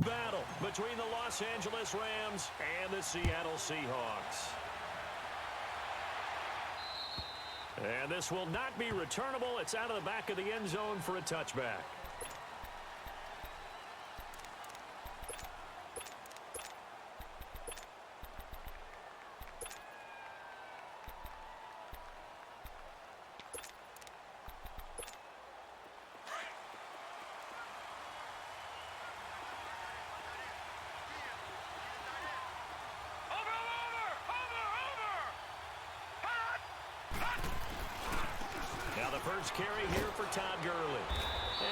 Battle between the Los Angeles Rams and the Seattle Seahawks. And this will not be returnable. It's out of the back of the end zone for a touchback. First carry here for Todd Gurley.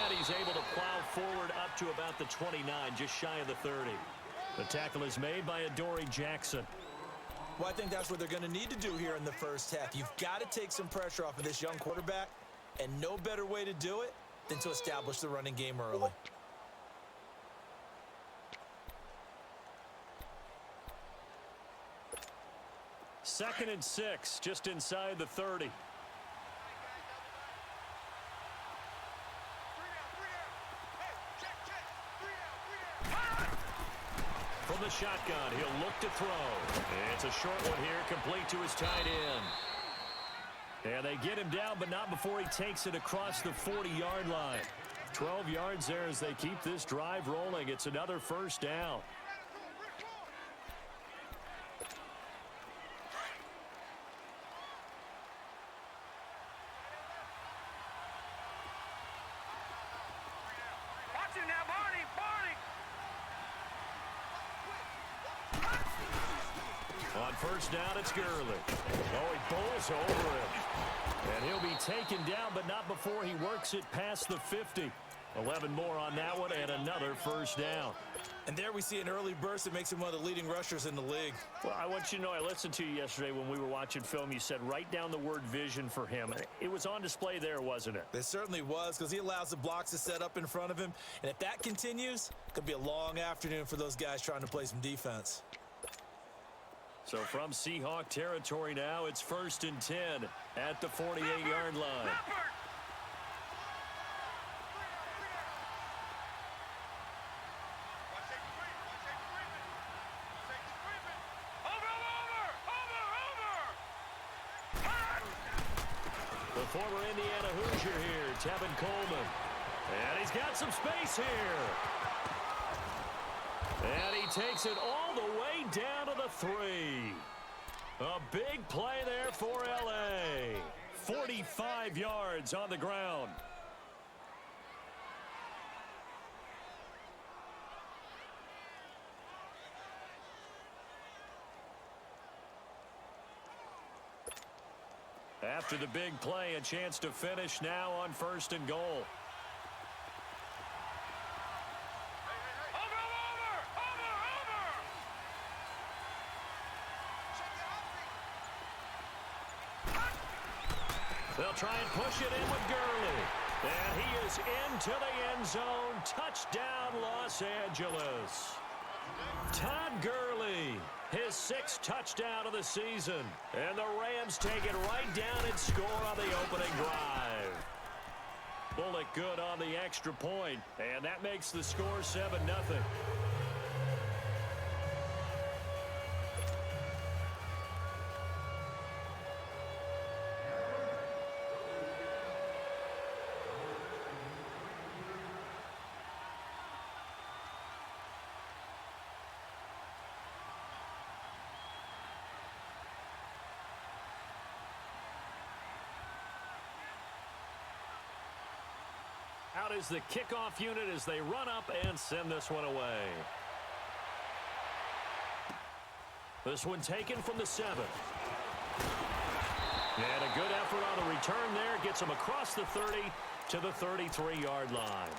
And he's able to plow forward up to about the 29, just shy of the 30. The tackle is made by Adoree Jackson. Well, I think that's what they're going to need to do here in the first half. You've got to take some pressure off of this young quarterback, and no better way to do it than to establish the running game early. Second and 6, just inside the 30. From the shotgun, he'll look to throw. It's a short one here, complete to his tight end. And they get him down, but not before he takes it across the 40-yard line. 12 yards there as they keep this drive rolling. It's another first down. On first down, it's Gurley. Oh, he bowls over him. And he'll be taken down, but not before he works it past the 50. 11 more on that one, and another first down. And there we see an early burst that makes him one of the leading rushers in the league. Well, I want you to know, I listened to you yesterday when we were watching film. You said write down the word vision for him. It was on display there, wasn't it? It certainly was, because he allows the blocks to set up in front of him. And if that continues, it could be a long afternoon for those guys trying to play some defense. So from Seahawk territory now, it's 1st and 10 at the 48-yard line. The former Indiana Hoosier here, Tevin Coleman. And he's got some space here. And he takes it all the way down to the 3. A big play there for L.A. 45 yards on the ground. After the big play, a chance to finish now on 1st and goal. They'll try and push it in with Gurley. And he is into the end zone. Touchdown, Los Angeles. Todd Gurley, his 6th touchdown of the season. And the Rams take it right down and score on the opening drive. Bullock good on the extra point. And that makes the score 7-0. Out is the kickoff unit as they run up and send this one away. This one taken from the 7. And a good effort on the return there. Gets him across the 30 to the 33-yard line.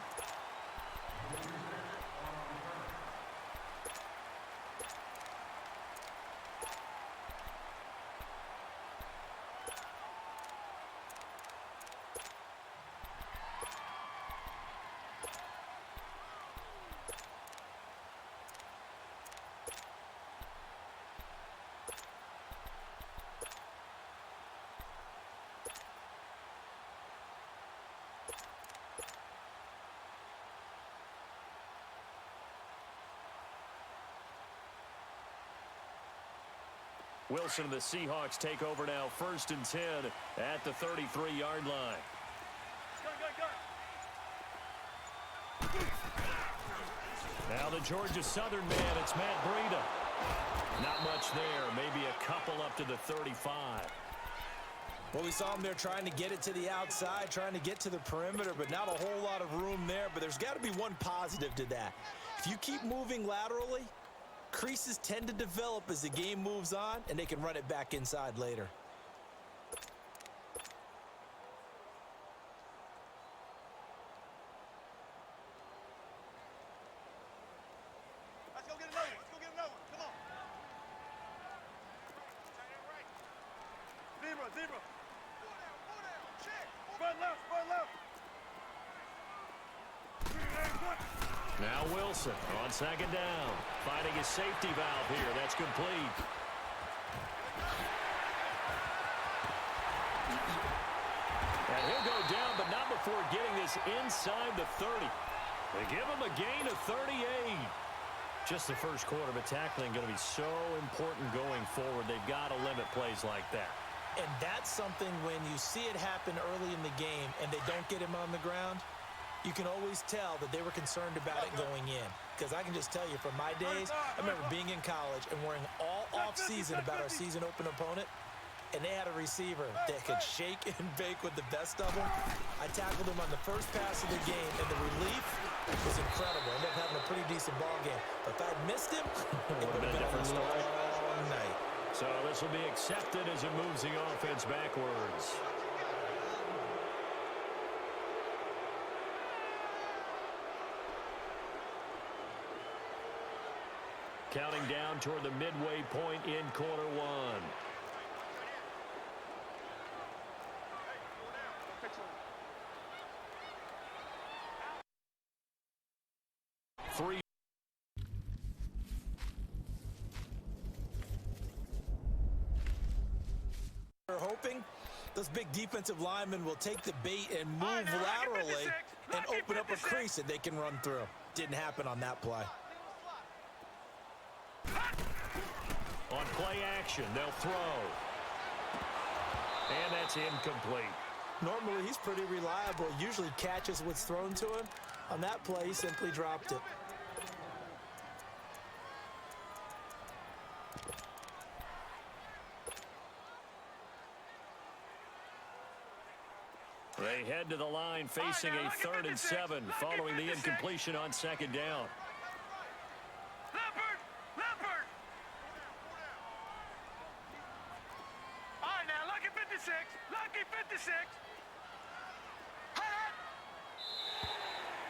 Wilson and the Seahawks take over now, 1st and 10 at the 33-yard line. Now the Georgia Southern man, it's Matt Breida. Not much there, maybe a couple up to the 35. Well, we saw him there trying to get it to the outside, trying to get to the perimeter, but not a whole lot of room there. But there's got to be one positive to that. If you keep moving laterally, creases tend to develop as the game moves on, and they can run it back inside later. Let's go get another one. Let's go get another one. Come on. Zebra, zebra. Pull down. Check. Spread left, spread left. Now Wilson on 2nd down. Finding his safety valve here. That's complete. And he'll go down, but not before getting this inside the 30. They give him a gain of 38. Just the first quarter, but tackling going to be so important going forward. They've got to limit plays like that. And that's something when you see it happen early in the game and they don't get him on the ground, you can always tell that they were concerned about it going in. Because I can just tell you from my days, I remember being in college and worrying all off-season about our season open opponent, and they had a receiver that could shake and bake with the best of them. I tackled him on the first pass of the game, and the relief was incredible. I ended up having a pretty decent ball game. But if I'd missed him, it would have been a different story all night. So this will be accepted as it moves the offense backwards. Counting down toward the midway point in quarter 1. Three. We're hoping those big defensive linemen will take the bait and move laterally and open up a crease that they can run through. Didn't happen on that play. On play action, they'll throw. And that's incomplete. Normally, he's pretty reliable. Usually catches what's thrown to him. On that play, he simply dropped it. They head to the line facing a 3rd and 7 following the incompletion on 2nd down. Leopard! All right, now, lucky 56. Lucky 56.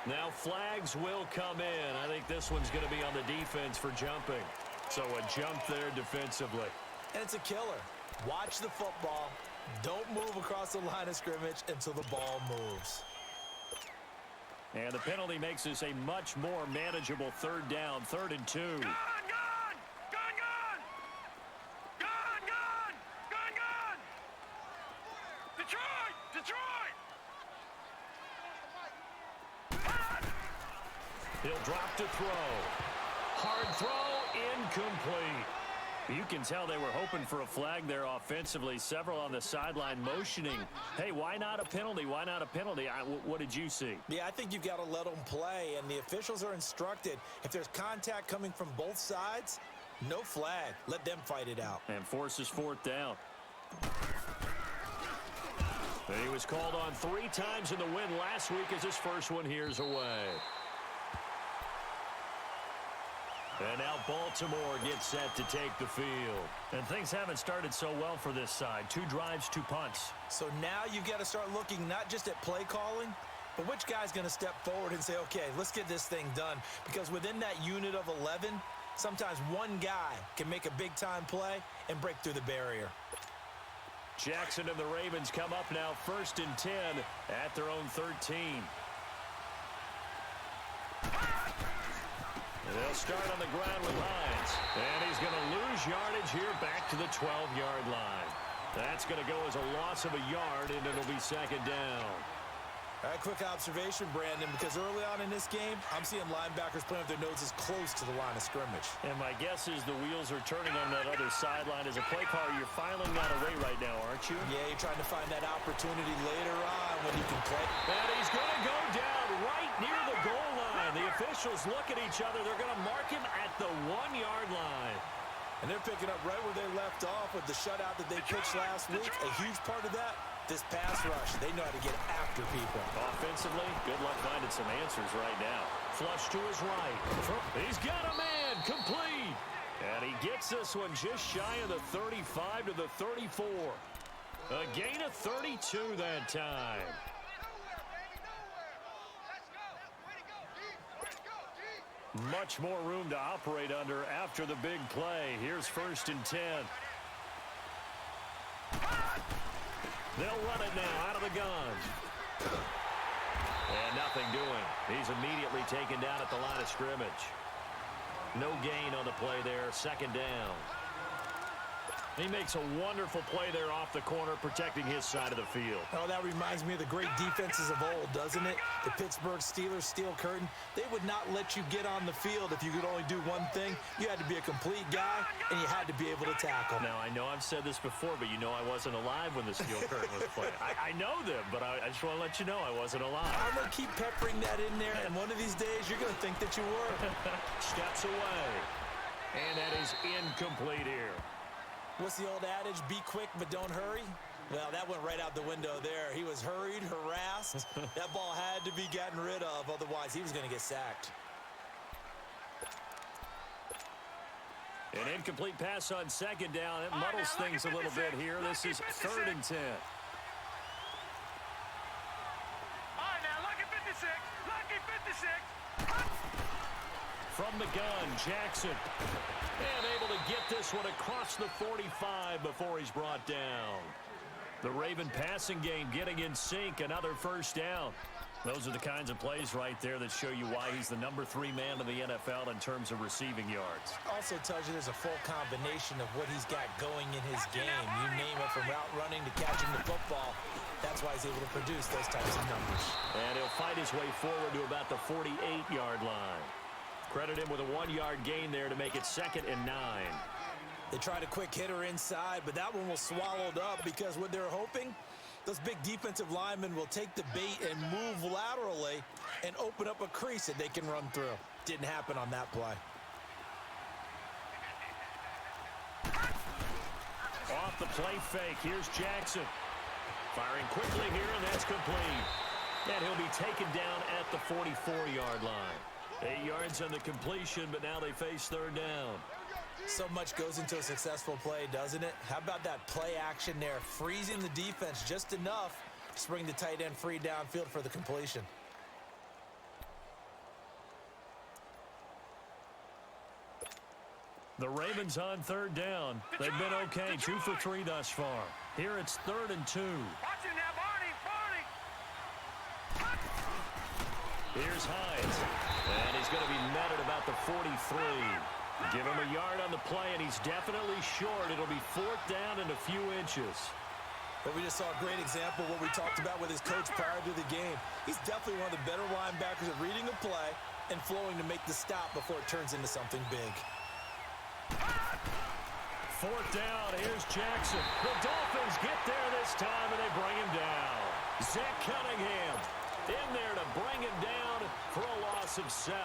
Now flags will come in. I think this one's going to be on the defense for jumping. So a jump there defensively. And it's a killer. Watch the football. Don't move across the line of scrimmage until the ball moves. And the penalty makes this a much more manageable 3rd down, 3rd and 2. Gone! Detroit! He'll drop to throw. Hard throw, incomplete. You can tell they were hoping for a flag there offensively. Several on the sideline motioning. Hey, why not a penalty? Why not a penalty? What did you see? Yeah, I think you've got to let them play, and the officials are instructed. If there's contact coming from both sides, no flag. Let them fight it out. And forces 4th down. He was called on 3 times in the win last week as his first one here's away. And now Baltimore gets set to take the field. And things haven't started so well for this side. 2 drives, 2 punts. So now you've got to start looking not just at play calling, but which guy's going to step forward and say, okay, let's get this thing done. Because within that unit of 11, sometimes one guy can make a big-time play and break through the barrier. Jackson and the Ravens come up now 1st and 10 at their own 13. They'll start on the ground with Hines. And he's going to lose yardage here back to the 12-yard line. That's going to go as a loss of a yard, and it'll be 2nd down. All right, quick observation, Brandon, because early on in this game, I'm seeing linebackers playing with their noses close to the line of scrimmage. And my guess is the wheels are turning on that other sideline. As a play caller, you're filing that away right now, aren't you? Yeah, you're trying to find that opportunity later on when you can play. And he's going to go down right near the goal line. The officials look at each other. They're going to mark him at the 1-yard line. And they're picking up right where they left off with the shutout that they pitched last week. A huge part of that, this pass rush. They know how to get after people. Offensively, good luck finding some answers right now. Flush to his right. He's got a man, complete. And he gets this one just shy of the 35 to the 34. A gain of 32 that time. Much more room to operate under after the big play. Here's 1st and 10. They'll run it now out of the gun. And nothing doing. He's immediately taken down at the line of scrimmage. No gain on the play there. 2nd down. He makes a wonderful play there off the corner, protecting his side of the field. Oh, that reminds me of the great defenses of old, doesn't it? The Pittsburgh Steelers steel curtain. They would not let you get on the field if you could only do one thing. You had to be a complete guy, and you had to be able to tackle. Now, I know I've said this before, but you know I wasn't alive when the steel curtain was played. I know them, but I just want to let you know I wasn't alive. I'm going to keep peppering that in there, and one of these days you're going to think that you were. Steps away. And that is incomplete here. What's the old adage? Be quick, but don't hurry. Well, that went right out the window there. He was hurried, harassed. That ball had to be gotten rid of. Otherwise, he was going to get sacked. An incomplete pass on 2nd down. It muddles things a little bit here. This is 3rd and 10. All right, now, lucky 56. Lucky 56. From the gun, Jackson. And able to get this one across the 45 before he's brought down. The Raven passing game getting in sync. Another 1st down. Those are the kinds of plays right there that show you why he's the number 3 man in the NFL in terms of receiving yards. Also tells you there's a full combination of what he's got going in his game. You name it, from route running to catching the football. That's why he's able to produce those types of numbers. And he'll fight his way forward to about the 48-yard line. Credit him with a 1-yard gain there to make it 2nd and 9. They tried a quick hitter inside, but that one was swallowed up because what they're hoping, those big defensive linemen will take the bait and move laterally and open up a crease that they can run through. Didn't happen on that play. Off the play fake, here's Jackson. Firing quickly here, and that's complete. And he'll be taken down at the 44-yard line. 8 yards on the completion, but now they face 3rd down. So much goes into a successful play, doesn't it? How about that play action there? Freezing the defense just enough to bring the tight end free downfield for the completion. The Ravens on 3rd down. They've been okay, 2 for 3 thus far. Here it's 3rd and 2. Watch him now, Barney. Here's Hines. And he's going to be met at about the 43. Give him a yard on the play, and he's definitely short. It'll be 4th down and a few inches. But we just saw a great example of what we talked about with his coach prior to the game. He's definitely one of the better linebackers at reading a play and flowing to make the stop before it turns into something big. 4th down, here's Jackson. The Dolphins get there this time, and they bring him down. Zach Cunningham in there to bring him down for a loss of 7.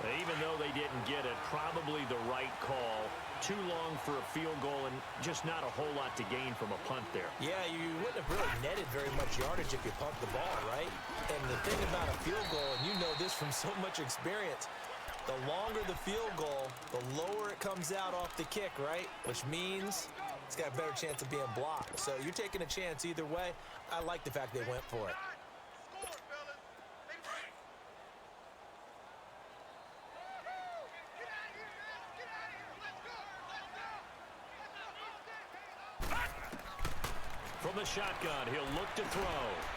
Even though they didn't get it, probably the right call. Too long for a field goal and just not a whole lot to gain from a punt there. Yeah, you wouldn't have really netted very much yardage if you pumped the ball, right? And the thing about a field goal, and you know this from so much experience, the longer the field goal, the lower it comes out off the kick, right? Which means it's got a better chance of being blocked. So you're taking a chance either way. I like the fact they went for it. From the shotgun, he'll look to throw.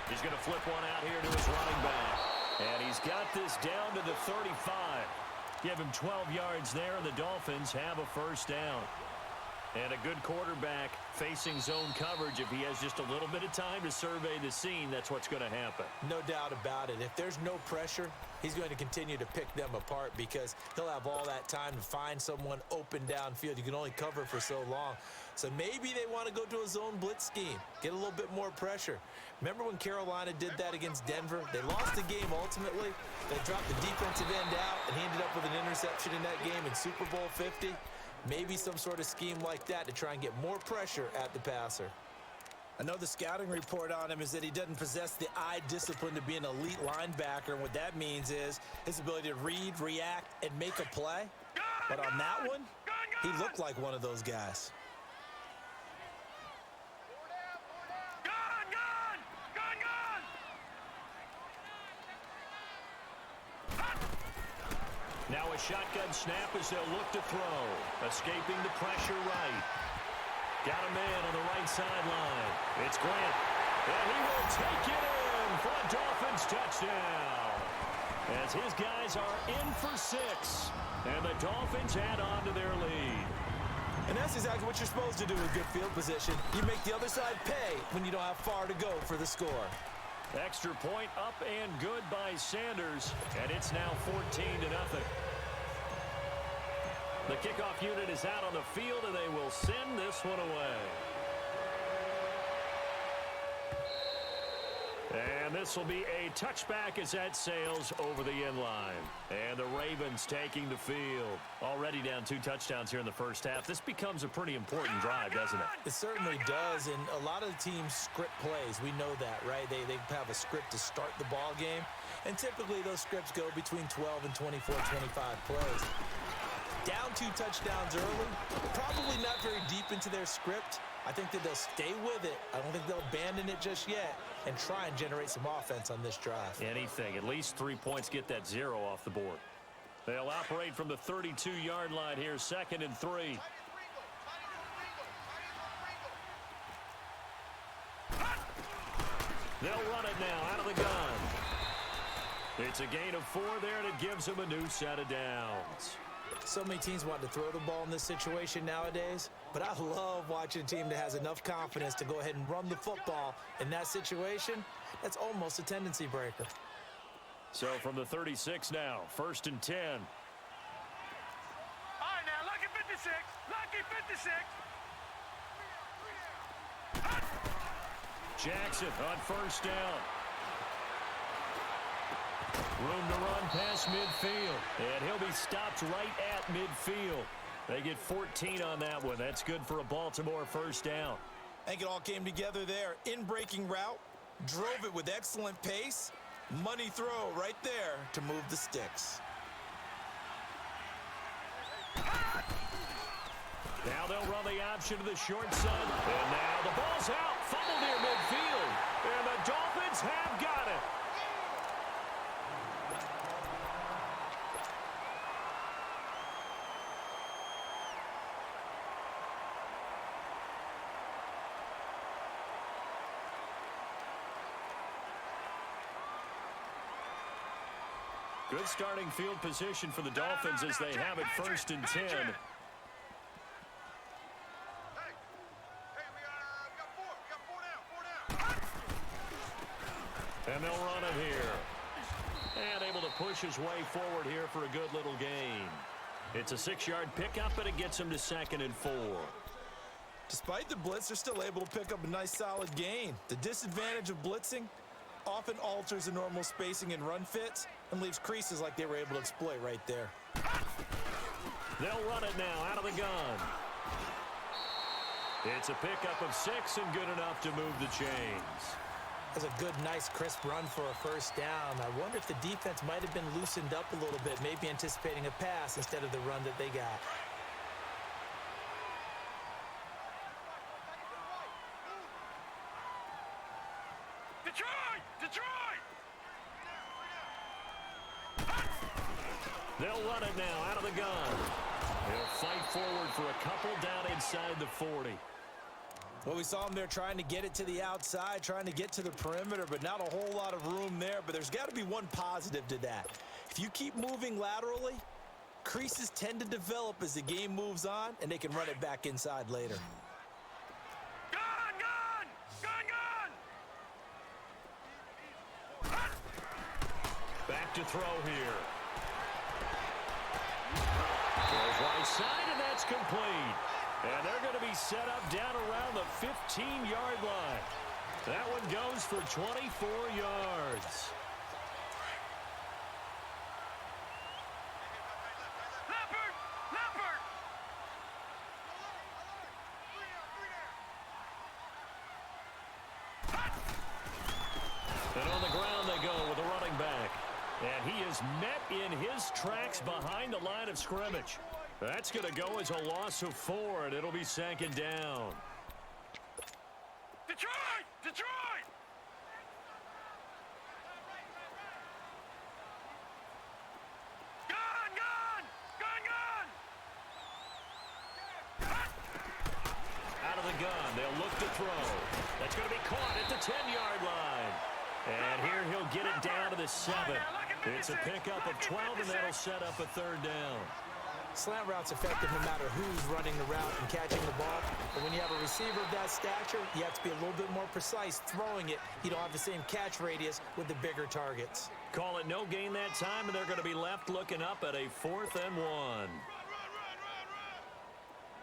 He's going to flip one out here to his running back. And he's got this down to the 35. Give him 12 yards there, and the Dolphins have a first down. And a good quarterback facing zone coverage. If he has just a little bit of time to survey the scene, that's what's going to happen. No doubt about it. If there's no pressure, he's going to continue to pick them apart because he'll have all that time to find someone open downfield. You can only cover for so long. So maybe they want to go to a zone blitz scheme, get a little bit more pressure. Remember when Carolina did that against Denver? They lost the game ultimately. They dropped the defensive end out, and he ended up with an interception in that game in Super Bowl 50. Maybe some sort of scheme like that to try and get more pressure at the passer. I know the scouting report on him is that he doesn't possess the eye discipline to be an elite linebacker, and what that means is his ability to read, react, and make a play. But on that one, he looked like one of those guys. Now a shotgun snap as they'll look to throw. Escaping the pressure right. Got a man on the right sideline. It's Grant. And he will take it in for a Dolphins touchdown. As his guys are in for 6. And the Dolphins add on to their lead. And that's exactly what you're supposed to do with good field position. You make the other side pay when you don't have far to go for the score. Extra point up and good by Sanders. And it's now 14-0. The kickoff unit is out on the field, and they will send this one away. And this will be a touchback as that sails over the end line. And the Ravens taking the field. Already down 2 touchdowns here in the first half. This becomes a pretty important drive, doesn't it? It certainly does, and a lot of the teams script plays. We know that, right? They have a script to start the ball game, and typically those scripts go between 12 and 24, 25 plays. Down 2 touchdowns early, probably not very deep into their script. I think that they'll stay with it. I don't think they'll abandon it just yet and try and generate some offense on this drive. Anything. At least 3 points, get that 0 off the board. They'll operate from the 32-yard line here, 2nd and 3. They'll run it now out of the gun. It's a gain of 4 there, and it gives them a new set of downs. So many teams want to throw the ball in this situation nowadays, but I love watching a team that has enough confidence to go ahead and run the football in that situation. That's almost a tendency breaker. So from the 36 now, 1st and 10. All right, now, lucky 56. Lucky 56. Jackson on 1st down. Room to run past midfield. And he'll be stopped right at midfield. They get 14 on that one. That's good for a Baltimore 1st down. I think it all came together there. In-breaking route, drove it with excellent pace. Money throw right there to move the sticks. Now they'll run the option to the short side. And now the ball's out. Fumble near midfield. And the Dolphins have got it. Good starting field position for the Dolphins as they have it 1st and 10. And they'll run it here. And able to push his way forward here for a good little gain. It's a 6-yard pickup, but it gets him to 2nd and 4. Despite the blitz, they're still able to pick up a nice solid gain. The disadvantage of blitzing often alters the normal spacing and run fits. and leaves creases like they were able to exploit right there. They'll run it now out of the gun. It's a pickup of 6 and good enough to move the chains. That's a good, nice, crisp run for a first down. I wonder if the defense might have been loosened up a little bit, maybe anticipating a pass instead of the run that they got. Detroit! Detroit! They'll run it now out of the gun. They'll fight forward for a couple down inside the 40. Well, we saw them there trying to get it to the outside, trying to get to the perimeter, but not a whole lot of room there. But there's got to be one positive to that. If you keep moving laterally, creases tend to develop as the game moves on, and they can run it back inside later. Gun! Gun! Gun! Gun! Back to throw here. Goes right side, and that's complete. And they're going to be set up down around the 15-yard line. That one goes for 24 yards. Leopard! Leopard! And on the ground they go with a running back. And he is met in his tracks behind the line of scrimmage. That's going to go as a loss of 4, and it'll be second down. Detroit! Detroit! Gun! Gun! Gun! Gun! Out of the gun, they'll look to throw. That's going to be caught at the 10-yard line. And here he'll get it down to the 7. It's a pickup of 12, and that'll set up a third down. Slant route's effective no matter who's running the route and catching the ball. But when you have a receiver of that stature, you have to be a little bit more precise throwing it. You don't have the same catch radius with the bigger targets. Call it no gain that time, and they're going to be left looking up at a 4th and 1.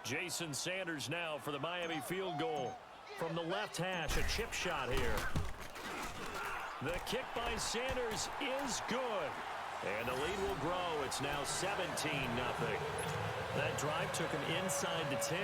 Jason Sanders now for the Miami field goal. From the left hash, a chip shot here. The kick by Sanders is good. And the lead will grow. It's now 17-0. That drive took him inside the 10.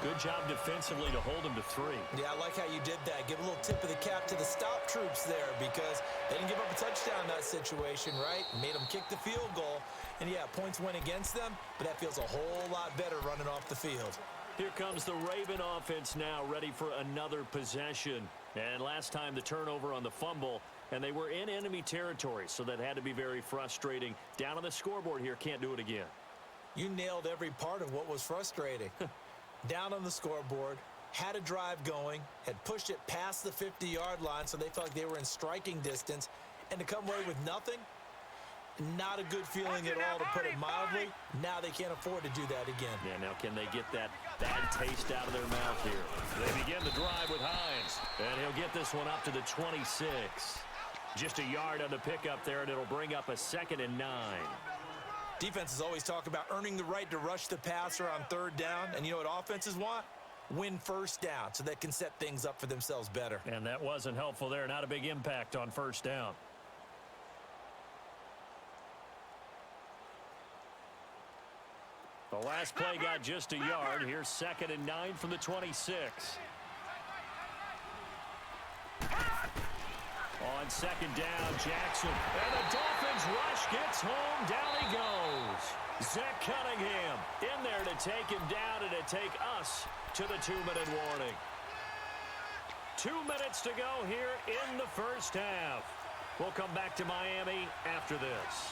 Good job defensively to hold him to 3. Yeah, I like how you did that. Give a little tip of the cap to the stop troops there because they didn't give up a touchdown in that situation, right? Made them kick the field goal. And, yeah, points went against them, but that feels a whole lot better running off the field. Here comes the Raven offense now, ready for another possession. And last time the turnover on the fumble, and they were in enemy territory, so that had to be very frustrating. Down on the scoreboard here, can't do it again. You nailed every part of what was frustrating. Down on the scoreboard, had a drive going, had pushed it past the 50-yard line so they felt like they were in striking distance, and to come away with nothing, not a good feeling at all, to put it mildly. Now they can't afford to do that again. Yeah, now can they get that bad taste out of their mouth here? They begin the drive with Hines, and he'll get this one up to the 26. Just a yard on the pickup there, and it'll bring up a 2nd and 9. Defenses always talk about earning the right to rush the passer on 3rd down, and you know what offenses want? Win first down so they can set things up for themselves better. And that wasn't helpful there. Not a big impact on 1st down. The last play got just a yard. Here's 2nd and 9 from the 26. On 2nd down, Jackson. And the Dolphins rush gets home. Down he goes. Zach Cunningham in there to take him down and to take us to the 2-minute warning. 2 minutes to go here in the first half. We'll come back to Miami after this.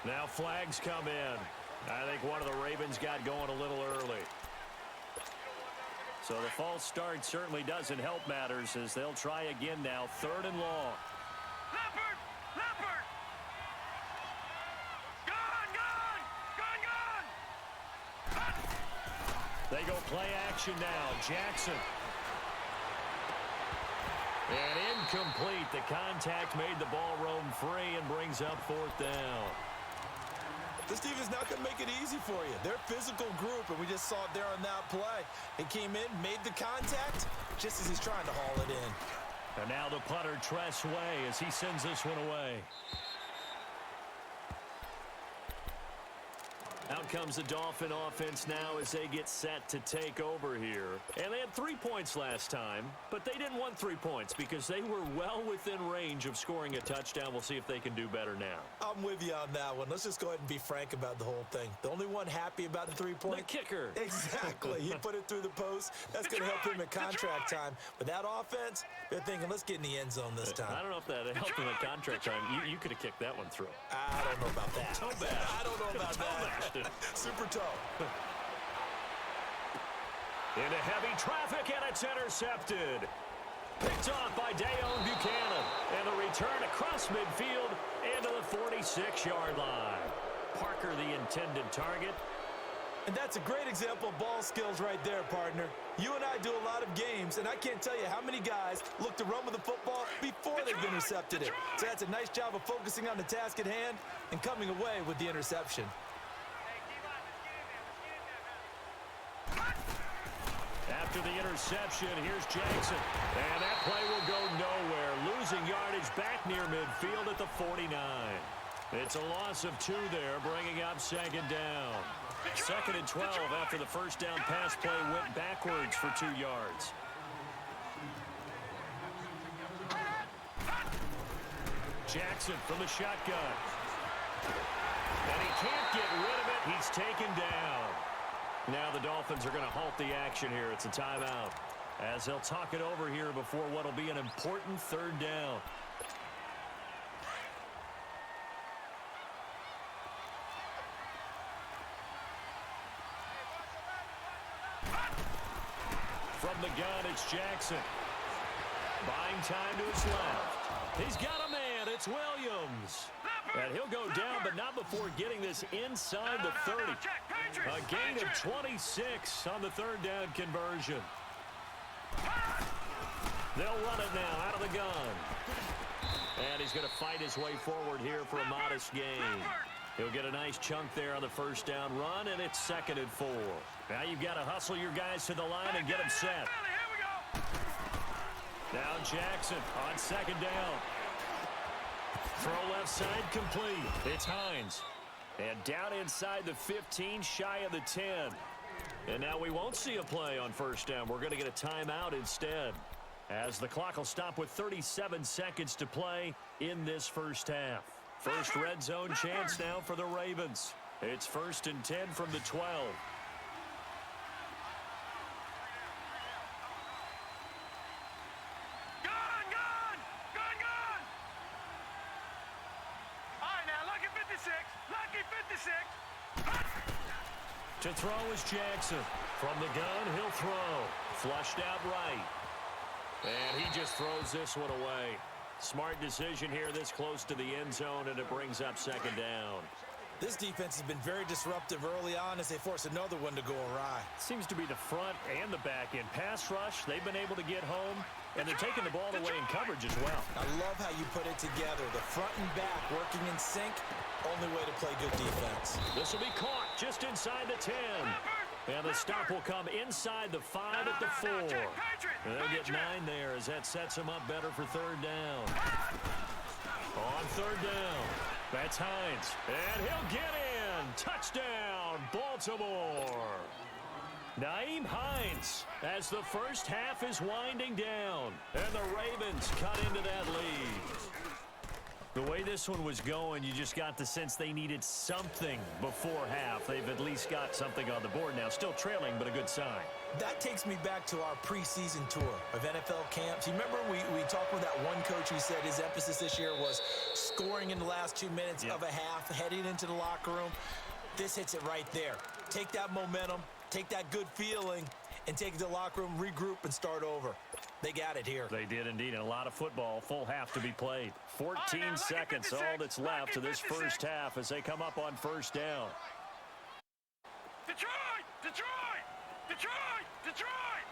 Now flags come in. I think one of the Ravens got going a little early. So the false start certainly doesn't help matters as they'll try again now. 3rd and long. Leopard! Leopard! Gun! Gun! Gun! Gun! They go play action now. Jackson. And incomplete. The contact made the ball roam free and brings up 4th down. This defense is not going to make it easy for you. They're a physical group, and we just saw it there on that play. He came in, made the contact, just as he's trying to haul it in. And now the punter, Tress Way, as he sends this one away. Out comes the Dolphin offense now as they get set to take over here. And they had 3 points last time, but they didn't want 3 points because they were well within range of scoring a touchdown. We'll see if they can do better now. I'm with you on that one. Let's just go ahead and be frank about the whole thing. The only one happy about the 3-point. The kicker. Exactly. He put it through the post. That's going to help him in contract time. But that offense, they're thinking, let's get in the end zone this time. I don't know if that helped him in contract time. You could have kicked that one through. I don't know about that. Toe bash. I don't know about that. Super toe. Into heavy traffic, and it's intercepted. Picked off by Dayon Buchanan. And the return across midfield into the 46-yard line. Parker, the intended target. And that's a great example of ball skills right there, partner. You and I do a lot of games, and I can't tell you how many guys look to run with the football before they've intercepted it. So that's a nice job of focusing on the task at hand and coming away with the interception. After the interception, here's Jackson. And that play will go nowhere. Losing yardage back near midfield at the 49. It's a loss of 2 there, bringing up second down. Second and 12 after the first down pass play went backwards for 2 yards. Jackson from the shotgun. And he can't get rid of it. He's taken down. Now the Dolphins are going to halt the action here. It's a timeout as they'll talk it over here before what will be an important third down. From the gun, it's Jackson. Buying time to his left. He's got a man. It's Williams. And he'll go down, but not before getting this inside the 30. A gain of 26 on the third down conversion. They'll run it now out of the gun. And he's going to fight his way forward here for a modest gain. He'll get a nice chunk there on the first down run, and it's 2nd and 4. Now you've got to hustle your guys to the line and get them set. Now Jackson on 2nd down. Throw left side complete. It's Hines. And down inside the 15, shy of the 10. And now we won't see a play on first down. We're going to get a timeout instead, as the clock will stop with 37 seconds to play in this first half. First red zone chance now for the Ravens. It's 1st and 10 from the 12. To throw is Jackson. From the gun, he'll throw. Flushed out right. And he just throws this one away. Smart decision here this close to the end zone, and it brings up 2nd down. This defense has been very disruptive early on as they force another one to go awry. Seems to be the front and the back end. Pass rush, they've been able to get home, and they're taking the ball away in coverage as well. I love how you put it together. The front and back working in sync. Only way to play good defense. This will be caught just inside the 10. And the stop will come inside the 5 at the 4. And they'll get 9 there as that sets them up better for third down. On third down, that's Hines. And he'll get in. Touchdown, Baltimore. Nyheim Hines as the first half is winding down. And the Ravens cut into that lead. The way this one was going, you just got the sense they needed something before half. They've at least got something on the board now. Still trailing, but a good sign. That takes me back to our preseason tour of NFL camps. You remember we talked with that one coach who said his emphasis this year was scoring in the last 2 minutes of a half, heading into the locker room. This hits it right there. Take that momentum, take that good feeling, and take it to the locker room, regroup, and start over. They got it here. They did indeed, and a lot of football, full half to be played. 14 seconds, all that's left to this first half as they come up on first down. Detroit! Detroit! Detroit! Detroit!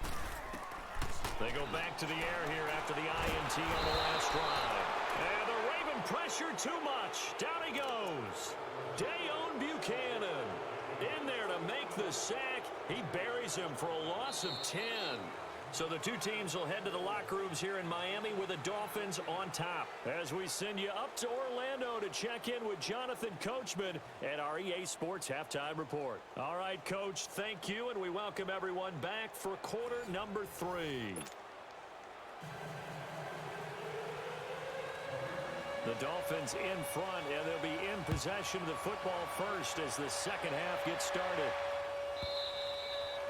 They go back to the air here after the INT on the last drive. And the Raven pressure too much. Down he goes. Dayon Buchanan. the sack. He buries him for a loss of 10. So the two teams will head to the locker rooms here in Miami with the Dolphins on top. As we send you up to Orlando to check in with Jonathan Coachman at our EA Sports Halftime Report. All right, Coach, thank you, and we welcome everyone back for quarter number 3. The Dolphins in front, and they'll be in possession of the football first as the second half gets started.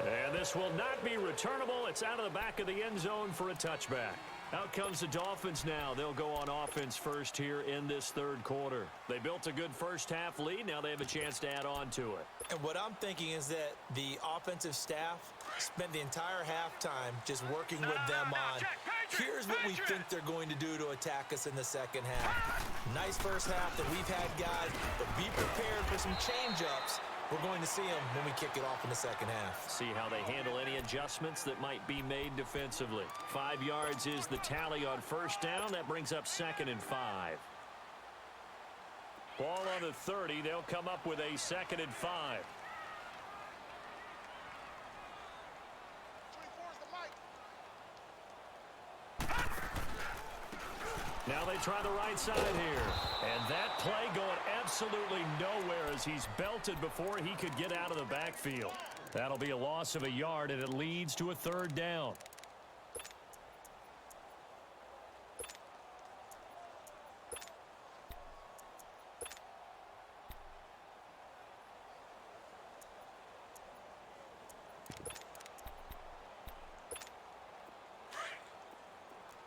And this will not be returnable. It's out of the back of the end zone for a touchback. Out comes the Dolphins now. They'll go on offense first here in this third quarter. They built a good first half lead. Now they have a chance to add on to it. And what I'm thinking is that the offensive staff spent the entire halftime just working with them on, here's what we think they're going to do to attack us in the second half. Nice first half that we've had, guys, but be prepared for some change-ups. We're going to see them when we kick it off in the second half. See how they handle any adjustments that might be made defensively. 5 yards is the tally on first down. That brings up 2nd and 5. Ball on the 30. They'll come up with a 2nd and 5. Now they try the right side here. And that play going absolutely nowhere as he's belted before he could get out of the backfield. That'll be a loss of a yard, and it leads to a 3rd down.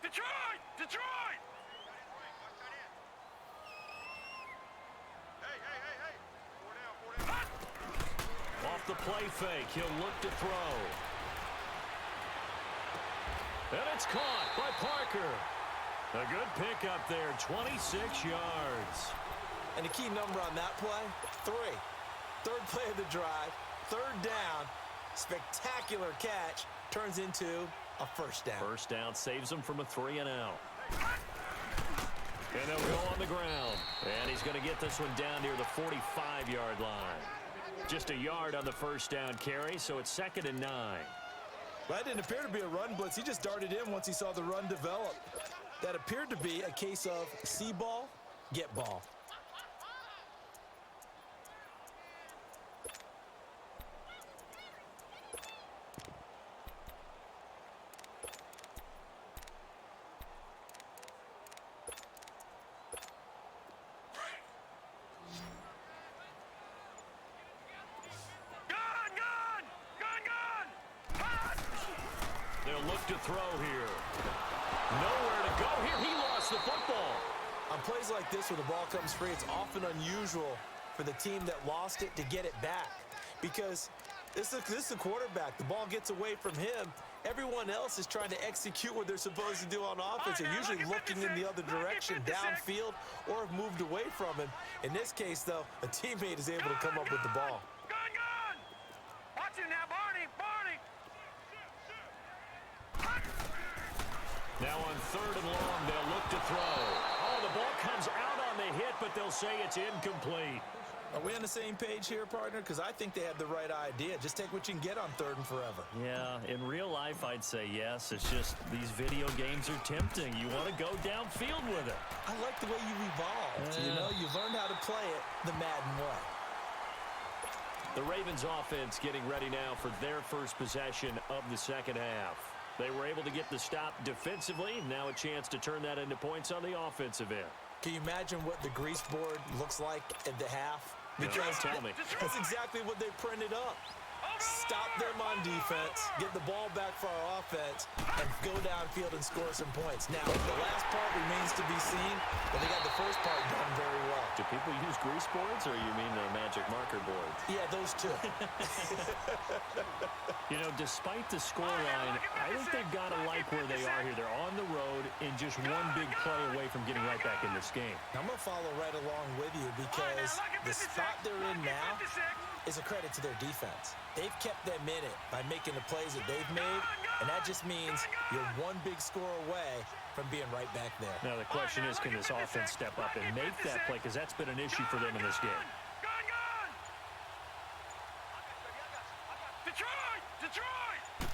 Detroit! Off the play fake, he'll look to throw. And it's caught by Parker. A good pickup there, 26 yards. And the key number on that play, 3. Third play of the drive, 3rd down, spectacular catch, turns into a first down. First down saves him from a 3-and-out. And they'll go on the ground. And he's going to get this one down near the 45-yard line. Just a yard on the first down carry, so it's 2nd and 9. Well, that didn't appear to be a run blitz. He just darted in once he saw the run develop. That appeared to be a case of see ball, get ball. To throw here. Nowhere to go here. He lost the football. On plays like this where the ball comes free, it's often unusual for the team that lost it to get it back. Because this is a quarterback. The ball gets away from him. Everyone else is trying to execute what they're supposed to do on offense. They're usually looking in the other direction, downfield, or have moved away from him. In this case, though, a teammate is able to come up with the ball. Gun! Watch him now, Barney! Now on 3rd and long, they'll look to throw. Oh, the ball comes out on the hit, but they'll say it's incomplete. Are we on the same page here, partner? Because I think they had the right idea. Just take what you can get on 3rd and forever. Yeah, in real life, I'd say yes. It's just these video games are tempting. You want to go downfield with it. I like the way you've evolved. You know, you've learned how to play it the Madden way. The Ravens offense getting ready now for their first possession of the second half. They were able to get the stop defensively. Now a chance to turn that into points on the offensive end. Can you imagine what the grease board looks like at the half? Because tell me. That's exactly what they printed up. Stop them on defense, get the ball back for our offense, and go downfield and score some points. Now, the last part remains to be seen, but they got the first part done very well. Do people use grease boards, or you mean the magic marker boards? Yeah, those two. You know, despite the scoreline, I think they've got to like where they are here. They're on the road and just one big play away from getting right back in this game. I'm going to follow right along with you because the spot they're in now is a credit to their defense. They've kept them in it by making the plays that they've made, and that just means you're one big score away from being right back there. Now the question is, can this offense step up and make that play? Because that's been an issue for them in this game. Detroit!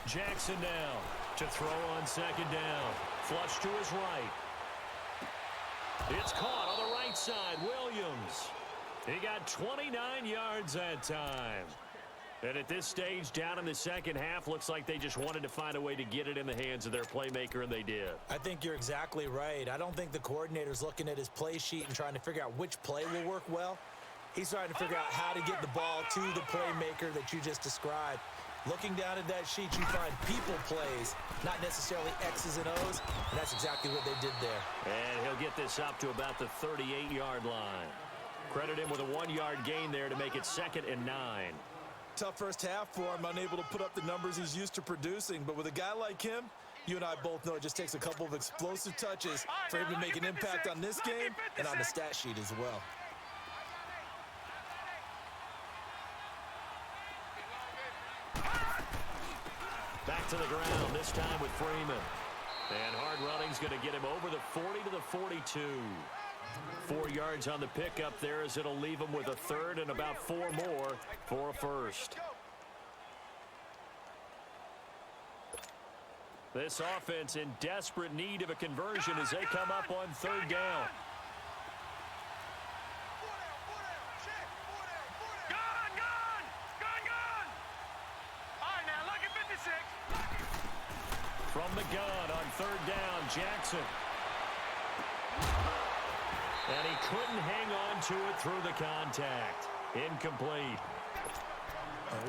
Jackson now to throw on second down. Flush to his right. It's caught on the right side. Williams. He got 29 yards that time. And at this stage, down in the second half, looks like they just wanted to find a way to get it in the hands of their playmaker, and they did. I think you're exactly right. I don't think the coordinator's looking at his play sheet and trying to figure out which play will work well. He's trying to figure out how to get the ball to the playmaker that you just described. Looking down at that sheet, you find people plays, not necessarily X's and O's, and that's exactly what they did there. And he'll get this up to about the 38-yard line. Credit him with a 1-yard gain there to make it 2nd and 9. Tough first half for him, unable to put up the numbers he's used to producing. But with a guy like him, you and I both know it just takes a couple of explosive touches for him to make an impact on this game and on the stat sheet as well. Back to the ground, this time with Freeman. And hard running's going to get him over the 40 to the 42. 4 yards on the pickup there as it'll leave him with a third and about 4 more for a first. This offense in desperate need of a conversion as they come up on 3rd down. From the gun on 3rd down, Jackson. And he couldn't hang on to it through the contact. Incomplete.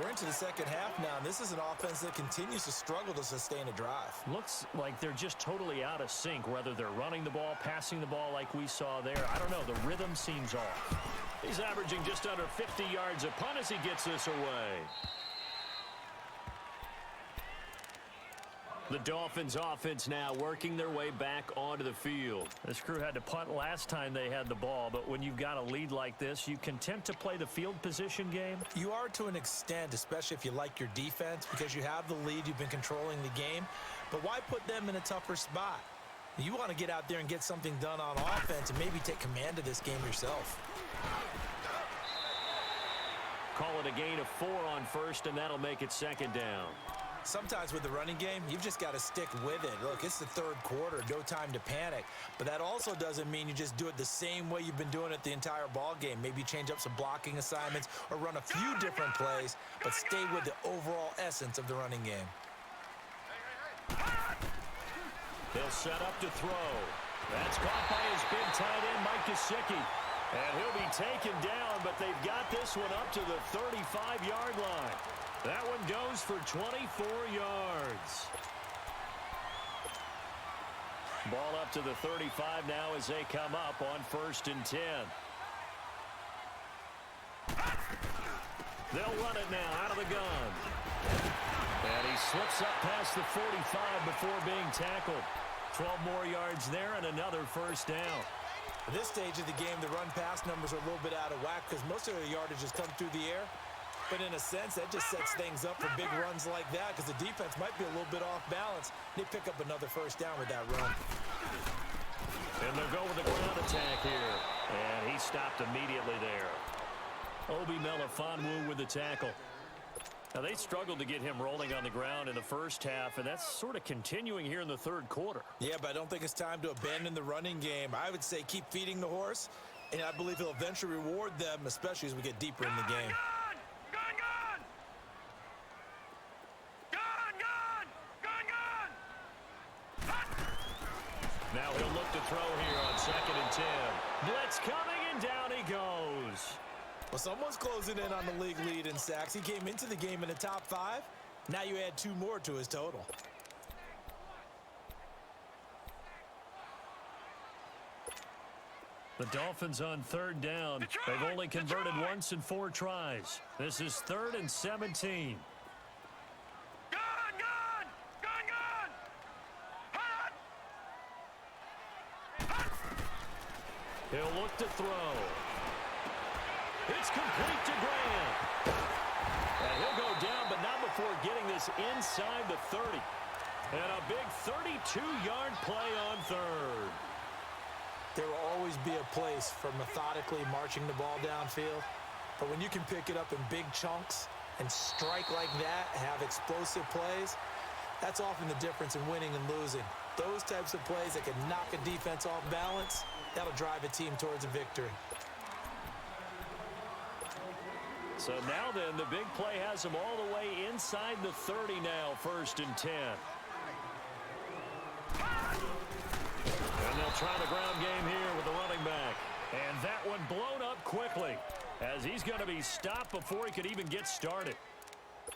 We're into the second half now, and this is an offense that continues to struggle to sustain a drive. Looks like they're just totally out of sync, whether they're running the ball, passing the ball like we saw there. I don't know. The rhythm seems off. He's averaging just under 50 yards a punt as he gets this away. The Dolphins offense now working their way back onto the field. This crew had to punt last time they had the ball, but when you've got a lead like this, you content to play the field position game? You are to an extent, especially if you like your defense, because you have the lead, you've been controlling the game. But why put them in a tougher spot? You want to get out there and get something done on offense and maybe take command of this game yourself. Call it a gain of 4 on first, and that'll make it 2nd down. Sometimes with the running game, you've just got to stick with it. Look, it's the 3rd quarter, no time to panic. But that also doesn't mean you just do it the same way you've been doing it the entire ball game. Maybe change up some blocking assignments or run a few different plays, but stay with the overall essence of the running game. He'll set up to throw. That's caught by his big tight end, Mike Gesicki. And he'll be taken down, but they've got this one up to the 35-yard line. That one goes for 24 yards. Ball up to the 35 now as they come up on 1st and 10. They'll run it now out of the gun. And he slips up past the 45 before being tackled. 12 more yards there and another 1st down. At this stage of the game, the run-pass numbers are a little bit out of whack because most of the yardage has come through the air. But in a sense, that just sets things up for big runs like that because the defense might be a little bit off balance. They pick up another 1st down with that run. And they'll go with the ground attack here. And he stopped immediately there. Obi Melifonwu with the tackle. Now, they struggled to get him rolling on the ground in the first half, and that's sort of continuing here in the 3rd quarter. Yeah, but I don't think it's time to abandon the running game. I would say keep feeding the horse, and I believe he'll eventually reward them, especially as we get deeper in the game. Now he'll look to throw here on 2nd and 10. Blitz coming, and down he goes. Well, someone's closing in on the league lead in sacks. He came into the game in the top 5. Now you add 2 more to his total. The Dolphins on 3rd down. They've only converted once in 4 tries. This is 3rd and 17. He'll look to throw. It's complete to Graham. And he'll go down, but not before getting this inside the 30. And a big 32-yard play on 3rd. There will always be a place for methodically marching the ball downfield. But when you can pick it up in big chunks and strike like that, have explosive plays, that's often the difference in winning and losing. Those types of plays that can knock a defense off balance, that'll drive a team towards a victory. So now then, the big play has them all the way inside the 30 now, 1st and 10. And they'll try the ground game here with the running back. And that one blown up quickly as he's going to be stopped before he could even get started.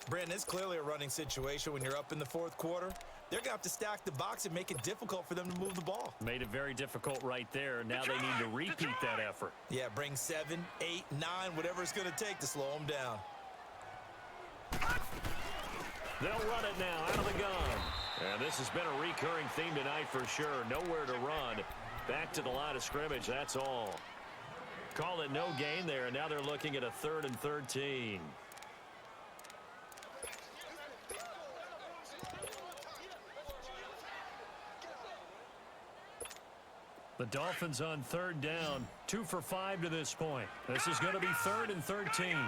Brandon, it's clearly a running situation when you're up in the 4th quarter. They're going to have to stack the box and make it difficult for them to move the ball. Made it very difficult right there. Now they need to repeat that effort. Yeah, bring 7, 8, 9, whatever it's going to take to slow them down. They'll run it now out of the gun. And this has been a recurring theme tonight for sure. Nowhere to run. Back to the line of scrimmage, that's all. Call it no gain there, and now they're looking at a 3rd and 13. The Dolphins on 3rd down, 2 for 5 to this point. This is going to be 3rd and 13. All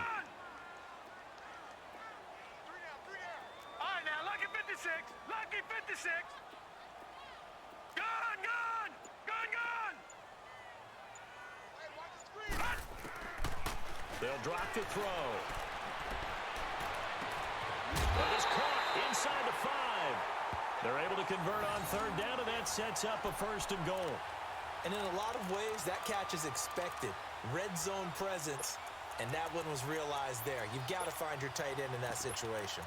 right, now, lucky 56. Lucky 56. Gone, gone. Gone, gone. They'll drop to throw. But it's caught inside the 5. They're able to convert on 3rd down, and that sets up a 1st and goal. And in a lot of ways, that catch is expected. Red zone presence, and that one was realized there. You've got to find your tight end in that situation.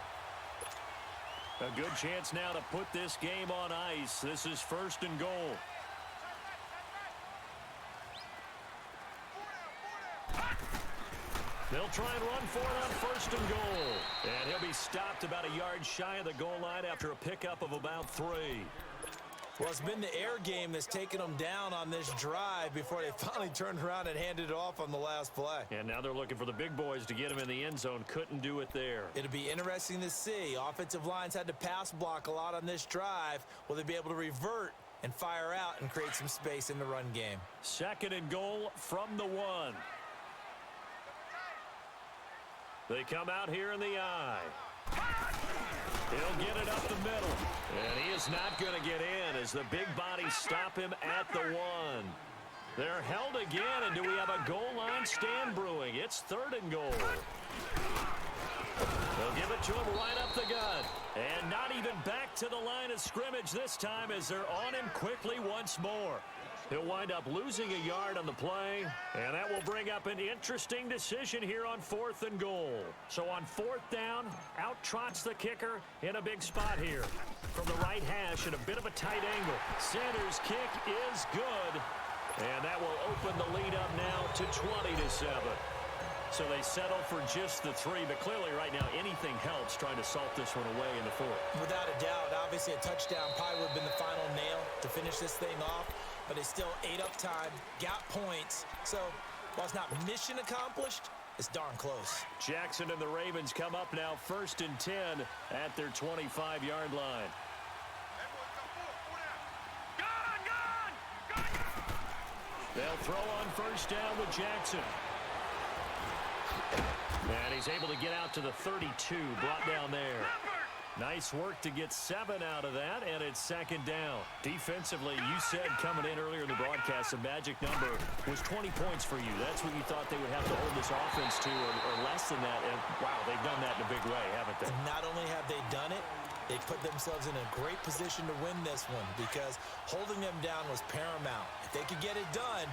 A good chance now to put this game on ice. This is 1st and goal. They'll try and run for it on 1st and goal. And he'll be stopped about a yard shy of the goal line after a pickup of about 3. Well, it's been the air game that's taken them down on this drive before they finally turned around and handed it off on the last play. And now they're looking for the big boys to get him in the end zone. Couldn't do it there. It'll be interesting to see. Offensive lines had to pass block a lot on this drive. Will they be able to revert and fire out and create some space in the run game? 2nd and goal from the 1. They come out here in the I. He'll get it up the middle. And he is not going to get in as the big bodies stop him at the 1. They're held again, and do we have a goal line stand brewing? It's 3rd and goal. They'll give it to him right up the gut. And not even back to the line of scrimmage this time as they're on him quickly once more. He'll wind up losing a yard on the play, and that will bring up an interesting decision here on 4th and goal. So on 4th down, out trots the kicker in a big spot here. From the right hash at a bit of a tight angle. Sanders' kick is good, and that will open the lead up now to 20-7. So they settle for just the 3, but clearly right now anything helps trying to salt this one away in the 4th. Without a doubt, obviously a touchdown probably would have been the final nail to finish this thing off. But they still ate up time, got points. So while it's not mission accomplished, it's darn close. Jackson and the Ravens come up now 1st and 10 at their 25-yard line. They'll throw on 1st down with Jackson. And he's able to get out to the 32, brought down there. Nice work to get 7 out of that, and it's 2nd down. Defensively, you said coming in earlier in the broadcast, the magic number was 20 points for you. That's what you thought they would have to hold this offense to, or less than that. And, wow, they've done that in a big way, haven't they? And not only have they done it, they put themselves in a great position to win this one because holding them down was paramount. If they could get it done,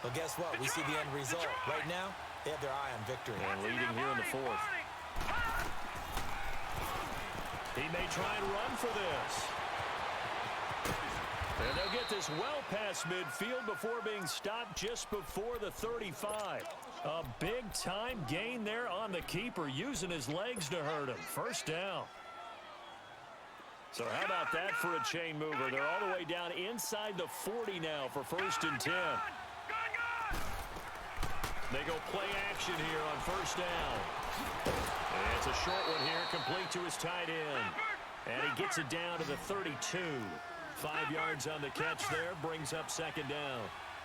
well, guess what? We see the end result. Right now, they have their eye on victory. And leading here in the 4th. He may try and run for this. And they'll get this well past midfield before being stopped just before the 35. A big-time gain there on the keeper, using his legs to hurt him. 1st down. So how about that for a chain mover? They're all the way down inside the 40 now for 1st and 10. They go play action here on 1st down. And it's a short one here, complete to his tight end. And he gets it down to the 32. 5 yards on the catch there, brings up 2nd down.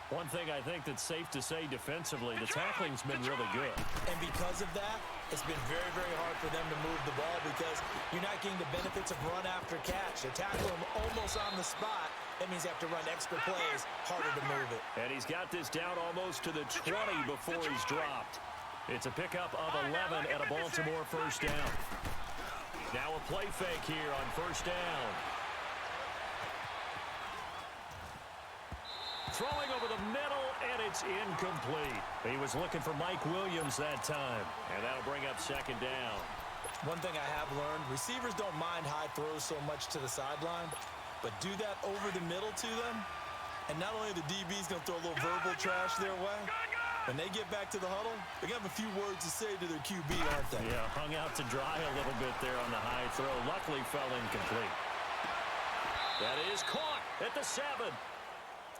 One thing I think that's safe to say defensively, the tackling's been really good. And because of that, it's been very, very hard for them to move the ball because you're not getting the benefits of run after catch. They tackle him almost on the spot. That means you have to run extra plays, harder to move it. And he's got this down almost to the 20 before he's dropped. It's a pickup of 11 at a Baltimore first down. Now a play fake here on first down. Throwing over the middle, and it's incomplete. He was looking for Mike Williams that time, and that'll bring up second down. One thing I have learned, receivers don't mind high throws so much to the sideline, but do that over the middle to them, and not only the DB's going to throw a little verbal trash their way, when they get back to the huddle, they're going to have a few words to say to their QB, aren't they? Yeah, hung out to dry a little bit there on the high throw. Luckily fell incomplete. That is caught at the 7.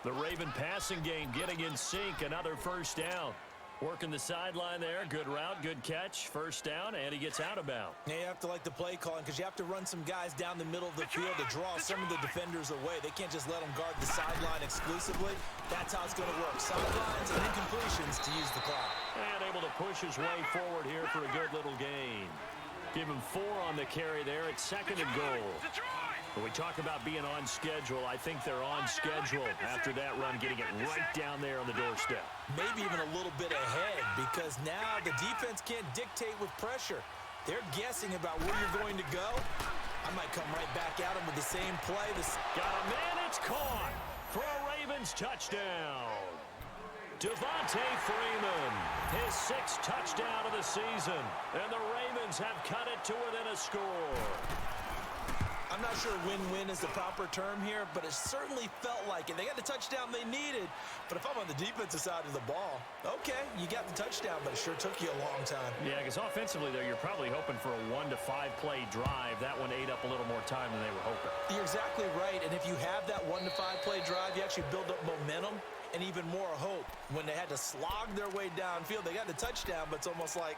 The Raven passing game getting in sync. Another first down. Working the sideline there. Good route, good catch. First down, and he gets out of bounds. Yeah, you have to like the play calling because you have to run some guys down the middle of the field to draw some of the defenders away. They can't just let them guard the sideline exclusively. That's how it's going to work. Sidelines and incompletions to use the clock. And able to push his way forward here for a good little gain. Give him 4 on the carry there at second and goal. When we talk about being on schedule, I think they're on schedule after that run, getting it right down there on the doorstep. Maybe even a little bit ahead because now the defense can't dictate with pressure. They're guessing about where you're going to go. I might come right back at them with the same play. Got a man, it's caught for a Ravens touchdown. Devontae Freeman, his 6th touchdown of the season, and the Ravens have cut it to within a score. I'm not sure win-win is the proper term here, but it certainly felt like it. They got the touchdown they needed, but if I'm on the defensive side of the ball, okay, you got the touchdown, but it sure took you a long time. Yeah, because offensively, though, you're probably hoping for a 1 to 5 play drive. That one ate up a little more time than they were hoping. You're exactly right, and if you have that 1 to 5 play drive, you actually build up momentum and even more hope. When they had to slog their way downfield, they got the touchdown, but it's almost like,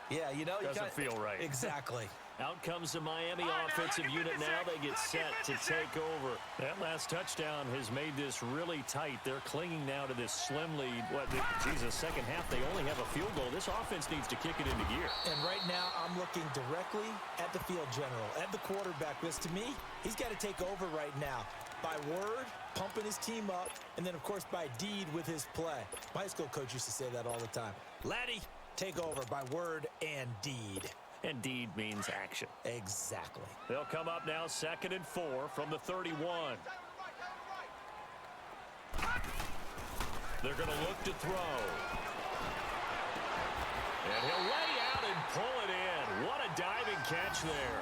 yeah, you know. Doesn't feel right. Exactly. Out comes the Miami offensive unit now. They get set to take over. That last touchdown has made this really tight. They're clinging now to this slim lead. Second half, they only have a field goal. This offense needs to kick it into gear. And right now, I'm looking directly at the field general, at the quarterback, because to me, he's got to take over right now. By word, pumping his team up, and then, of course, by deed with his play. My high school coach used to say that all the time. Laddie, take over by word and deed. And deed means action. Exactly. They'll come up now 2nd and 4 from the 31. They're going to look to throw. And he'll lay out and pull it in. What a diving catch there.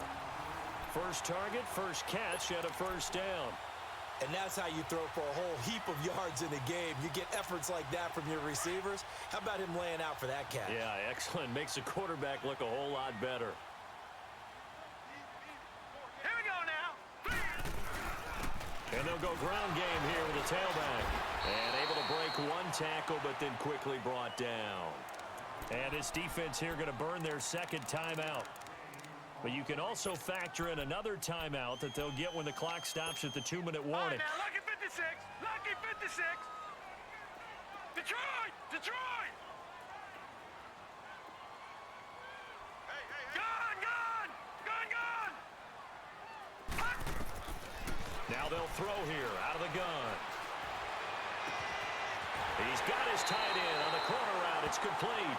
First target, first catch, and a first down. And that's how you throw for a whole heap of yards in a game. You get efforts like that from your receivers. How about him laying out for that catch? Yeah, excellent. Makes the quarterback look a whole lot better. Here we go now. And they'll go ground game here with a tailback. And able to break one tackle, but then quickly brought down. And this defense here going to burn their second timeout. But you can also factor in another timeout that they'll get when the clock stops at the 2-minute warning. Now, lucky 56. Lucky 56. Detroit! Detroit! Gone! Gone! Gone! Gone! Now they'll throw here out of the gun. He's got his tight end on the corner route. It's complete.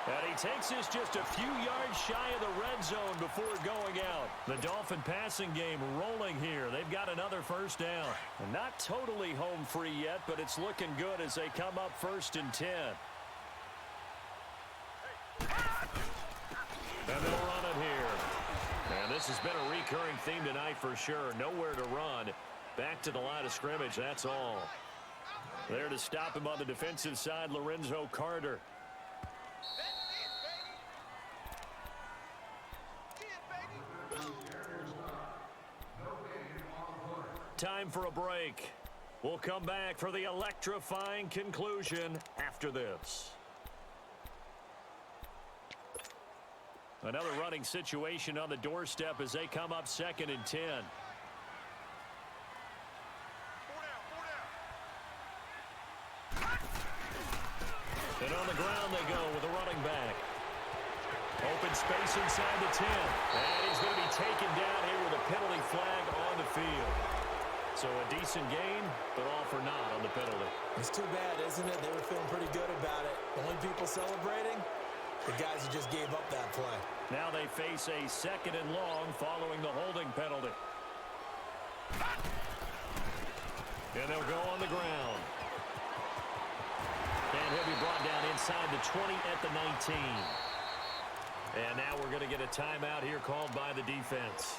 And he takes this just a few yards shy of the red zone before going out. The Dolphin passing game rolling here. They've got another first down. And not totally home free yet, but it's looking good as they come up 1st and 10. And they'll run it here. And this has been a recurring theme tonight for sure. Nowhere to run. Back to the line of scrimmage, that's all. There to stop him on the defensive side, Lorenzo Carter. Time for a break. We'll come back for the electrifying conclusion after this. Another running situation on the doorstep as they come up 2nd and 10. And on the ground they go with a running back. Open space inside the 10. And he's going to be taken down here with a penalty flag on the field. So a decent game, but all for naught on the penalty. It's too bad, isn't it? They were feeling pretty good about it. The only people celebrating, the guys who just gave up that play. Now they face a 2nd and long following the holding penalty. And they'll go on the ground. And he'll be brought down inside the 20 at the 19. And now we're going to get a timeout here called by the defense,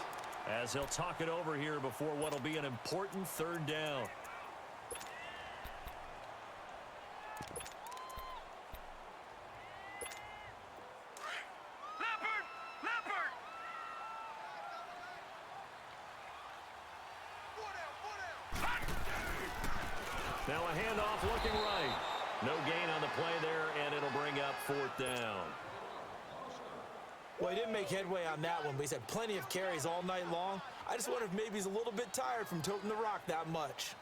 as they'll talk it over here before what will be an important 3rd down. Leopard! Now a handoff looking right. No gain on the play there, and it'll bring up 4th down. Well, he didn't make headway on that one, but he's had plenty of carries all night long. I just wonder if maybe he's a little bit tired from toting the rock that much.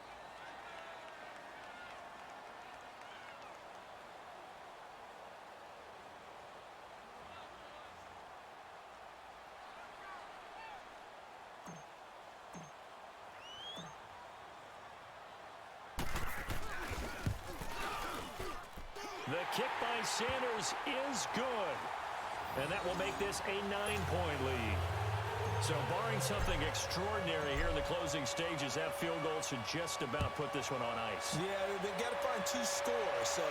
The kick by Sanders is good. And that will make this a 9-point lead. So barring something extraordinary here in the closing stages, that field goal should just about put this one on ice. Yeah, they've got to find 2 scores. So,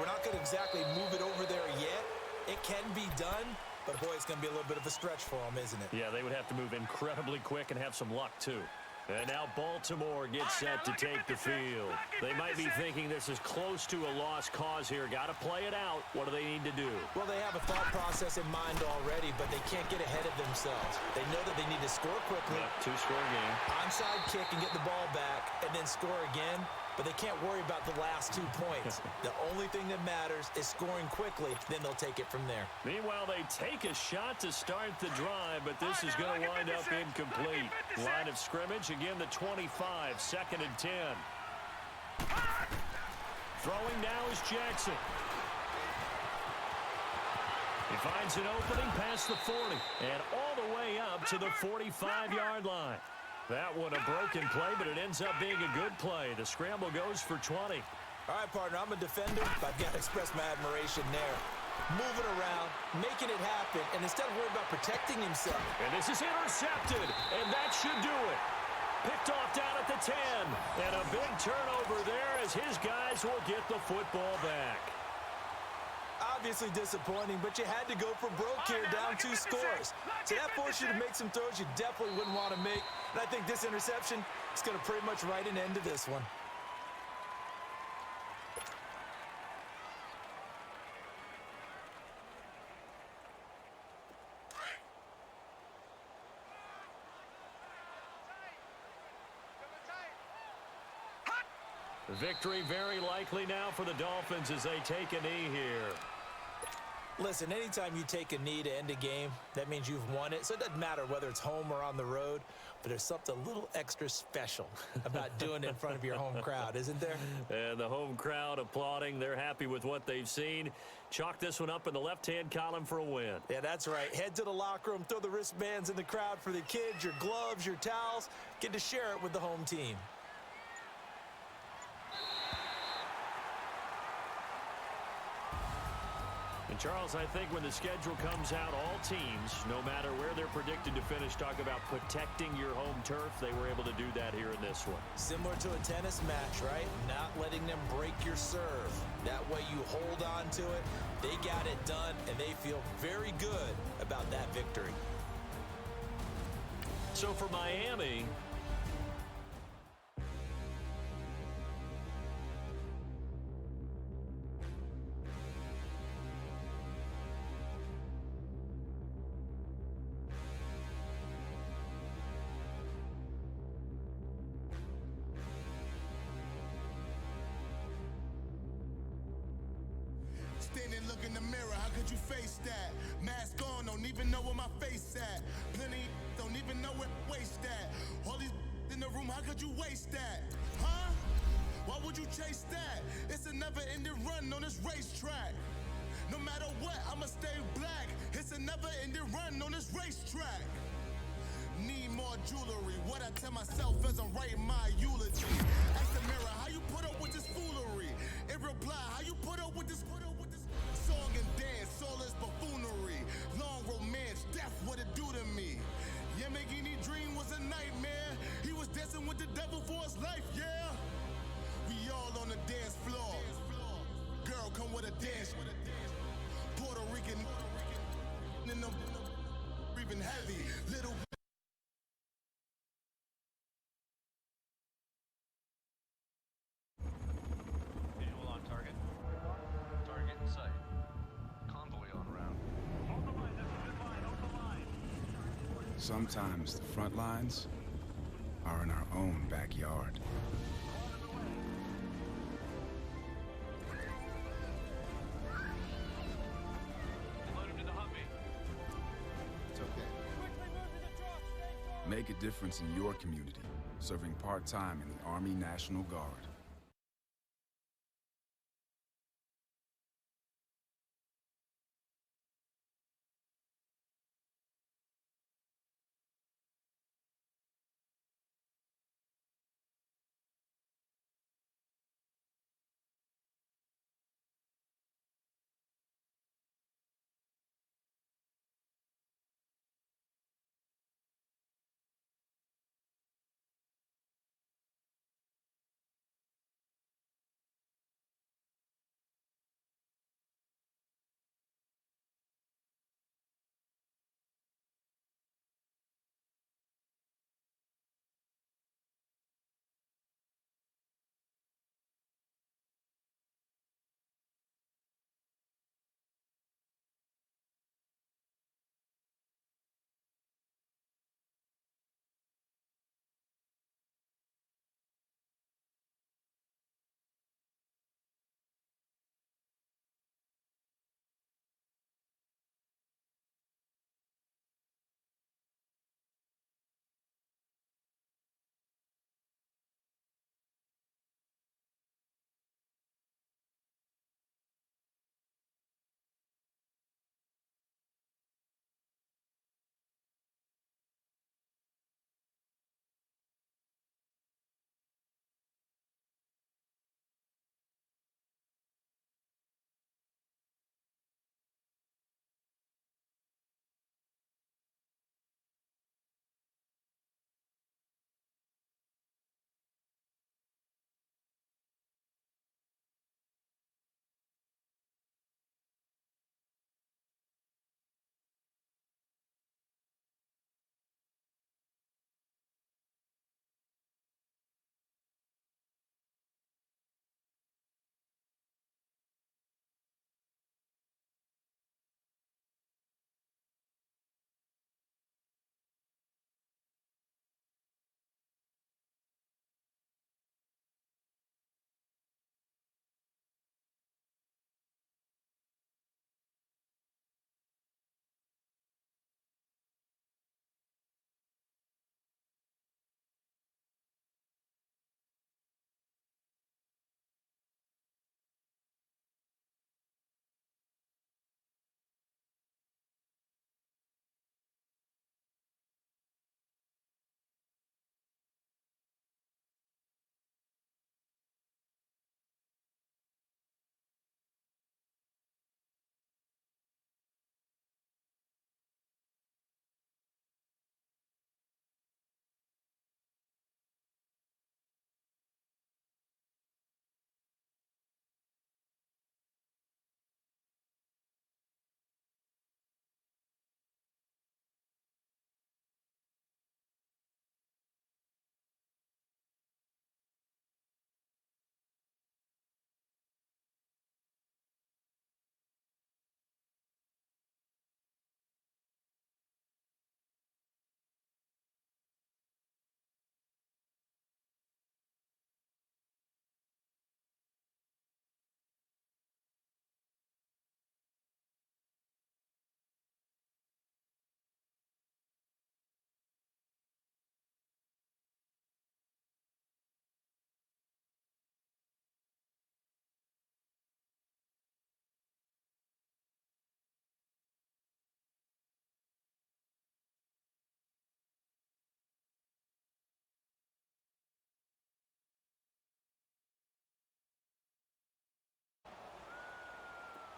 we're not going to exactly move it over there yet. It can be done, but boy, it's going to be a little bit of a stretch for them, isn't it? Yeah, they would have to move incredibly quick and have some luck, too. And now Baltimore gets set to take the field. They might be thinking this is close to a lost cause here. Got to play it out. What do they need to do? Well, they have a thought process in mind already, but they can't get ahead of themselves. They know that they need to score quickly. Yeah, 2-score game. Onside kick and get the ball back, and then score again. But they can't worry about the last 2 points. The only thing that matters is scoring quickly. Then they'll take it from there. Meanwhile, they take a shot to start the drive, but this is going to wind up incomplete. Line of scrimmage, again, the 25, 2nd and 10. Throwing now is Jackson. He finds an opening past the 40 and all the way up to the 45-yard line. That one a broken play, but it ends up being a good play. The scramble goes for 20. All right, partner, I'm a defender, but I've got to express my admiration there. Moving around, making it happen, and instead of worrying about protecting himself. And this is intercepted, and that should do it. Picked off down at the 10, and a big turnover there as his guys will get the football back. Obviously disappointing, but you had to go for broke here, down 2 scores. So that forced you to make some throws you definitely wouldn't want to make. And I think this interception is going to pretty much write an end to this one. Victory very likely now for the Dolphins as they take a knee here. Listen, anytime you take a knee to end a game, that means you've won it. So it doesn't matter whether it's home or on the road, but there's something a little extra special about doing it in front of your home crowd, isn't there? And the home crowd applauding. They're happy with what they've seen. Chalk this one up in the left-hand column for a win. Yeah, that's right. Head to the locker room, throw the wristbands in the crowd for the kids, your gloves, your towels. Get to share it with the home team. And Charles, I think when the schedule comes out, all teams, no matter where they're predicted to finish, talk about protecting your home turf. They were able to do that here in this one. Similar to a tennis match, right? Not letting them break your serve. That way you hold on to it. They got it done, and they feel very good about that victory. So for Miami, Standing, look in the mirror, how could you face that? Mask on, don't even know where my face at. Plenty don't even know where waste at. All these in the room, how could you waste that? Huh? Why would you chase that? It's a never-ending run on this racetrack. No matter what, I'ma stay black. It's a never-ending run on this racetrack. Need more jewelry. What I tell myself as I'm writing my eulogy. Ask the mirror, how you put up with this foolery? In reply, how you put up with this song and dance, soulless buffoonery. Long romance, death, what it do to me? Yamagini dream was a nightmare. He was dancing with the devil for his life, yeah. We all on the dance floor. Girl, come with a dance. Puerto Rican in them breathing heavy. Little Visual on target. Target in sight. Convoy on route. Hold the line, that's a good line, hold the line. Sometimes the front lines are in our own backyard. Load him to the Humvee. It's okay. Make a difference in your community, serving part-time in the Army National Guard.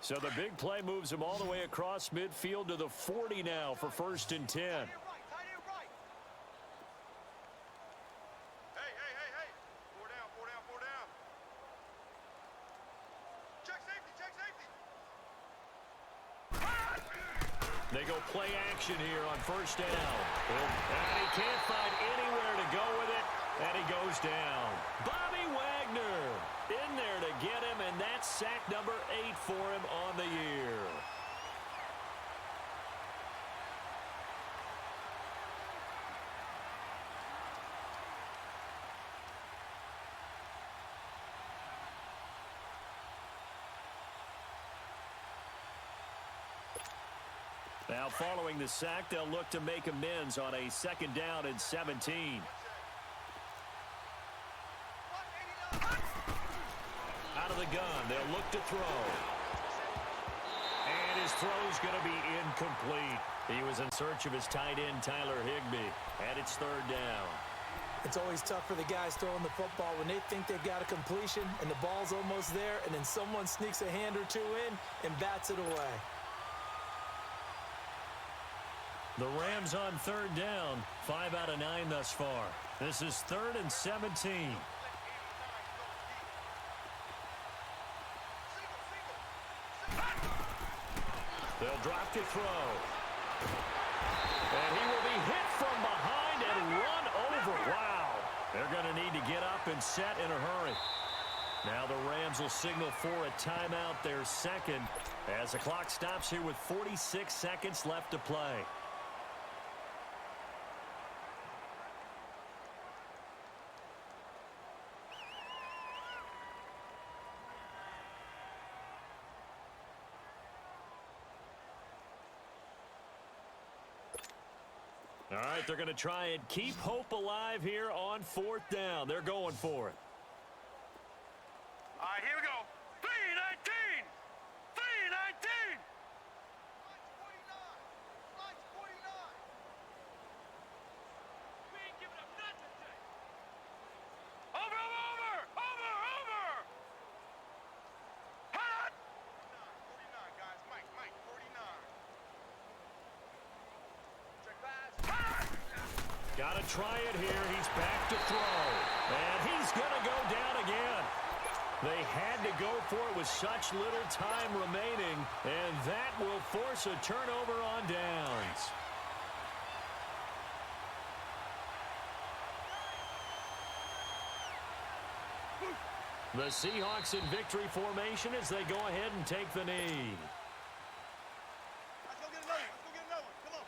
So the big play moves him all the way across midfield to the 40 now for 1st and 10. Hey. Four down. Check safety. They go play action here on 1st down. And he can't find anywhere to go with it, and he goes down. Bobby Wagner in there to get him, and that's sack number 8 for him on the year. Now following the sack, they'll look to make amends on a 2nd down and 17. Out of the gun, they'll look to throw. And his throw's going to be incomplete. He was in search of his tight end, Tyler Higbee. And it's 3rd down. It's always tough for the guys throwing the football when they think they've got a completion and the ball's almost there, and then someone sneaks a hand or two in and bats it away. The Rams on 3rd down, 5 out of 9 thus far. This is 3rd and 17. They'll drop to throw. And he will be hit from behind and run over. Wow. They're going to need to get up and set in a hurry. Now the Rams will signal for a timeout, their 2nd, as the clock stops here with 46 seconds left to play. All right, they're going to try and keep hope alive here on 4th down. They're going for it. All right, here we go. 3-19. 3-19. Line's 49. We ain't giving up nothing today. Over. Hot. 49, guys. Mike, 49. Check pass. Got to try it here. He's back to throw. And he's going to go down again. They had to go for it with such little time remaining, and that will force a turnover on downs. The Seahawks in victory formation as they go ahead and take the knee. Let's go get another one. Come on.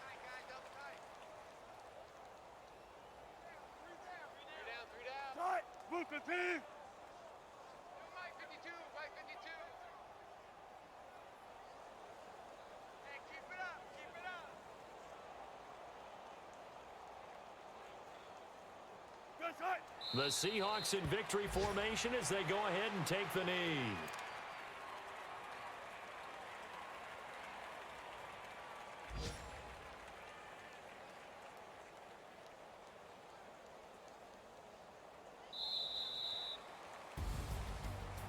Tight, guys. Double tight. 3 down. Tight. Booker team. Mike 52. Hey, keep it up. Good tight. The Seahawks in victory formation as they go ahead and take the knee.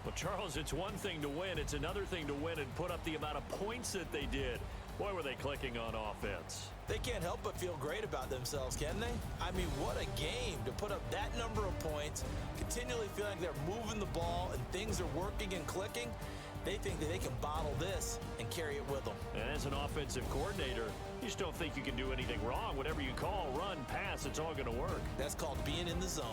Well, Charles, it's one thing to win. It's another thing to win and put up the amount of points that they did. Boy, were they clicking on offense. They can't help but feel great about themselves, can they? I mean, what a game to put up that number of points, continually feeling like they're moving the ball and things are working and clicking. They think that they can bottle this and carry it with them. And as an offensive coordinator, you just don't think you can do anything wrong. Whatever you call, run, pass, it's all going to work. That's called being in the zone.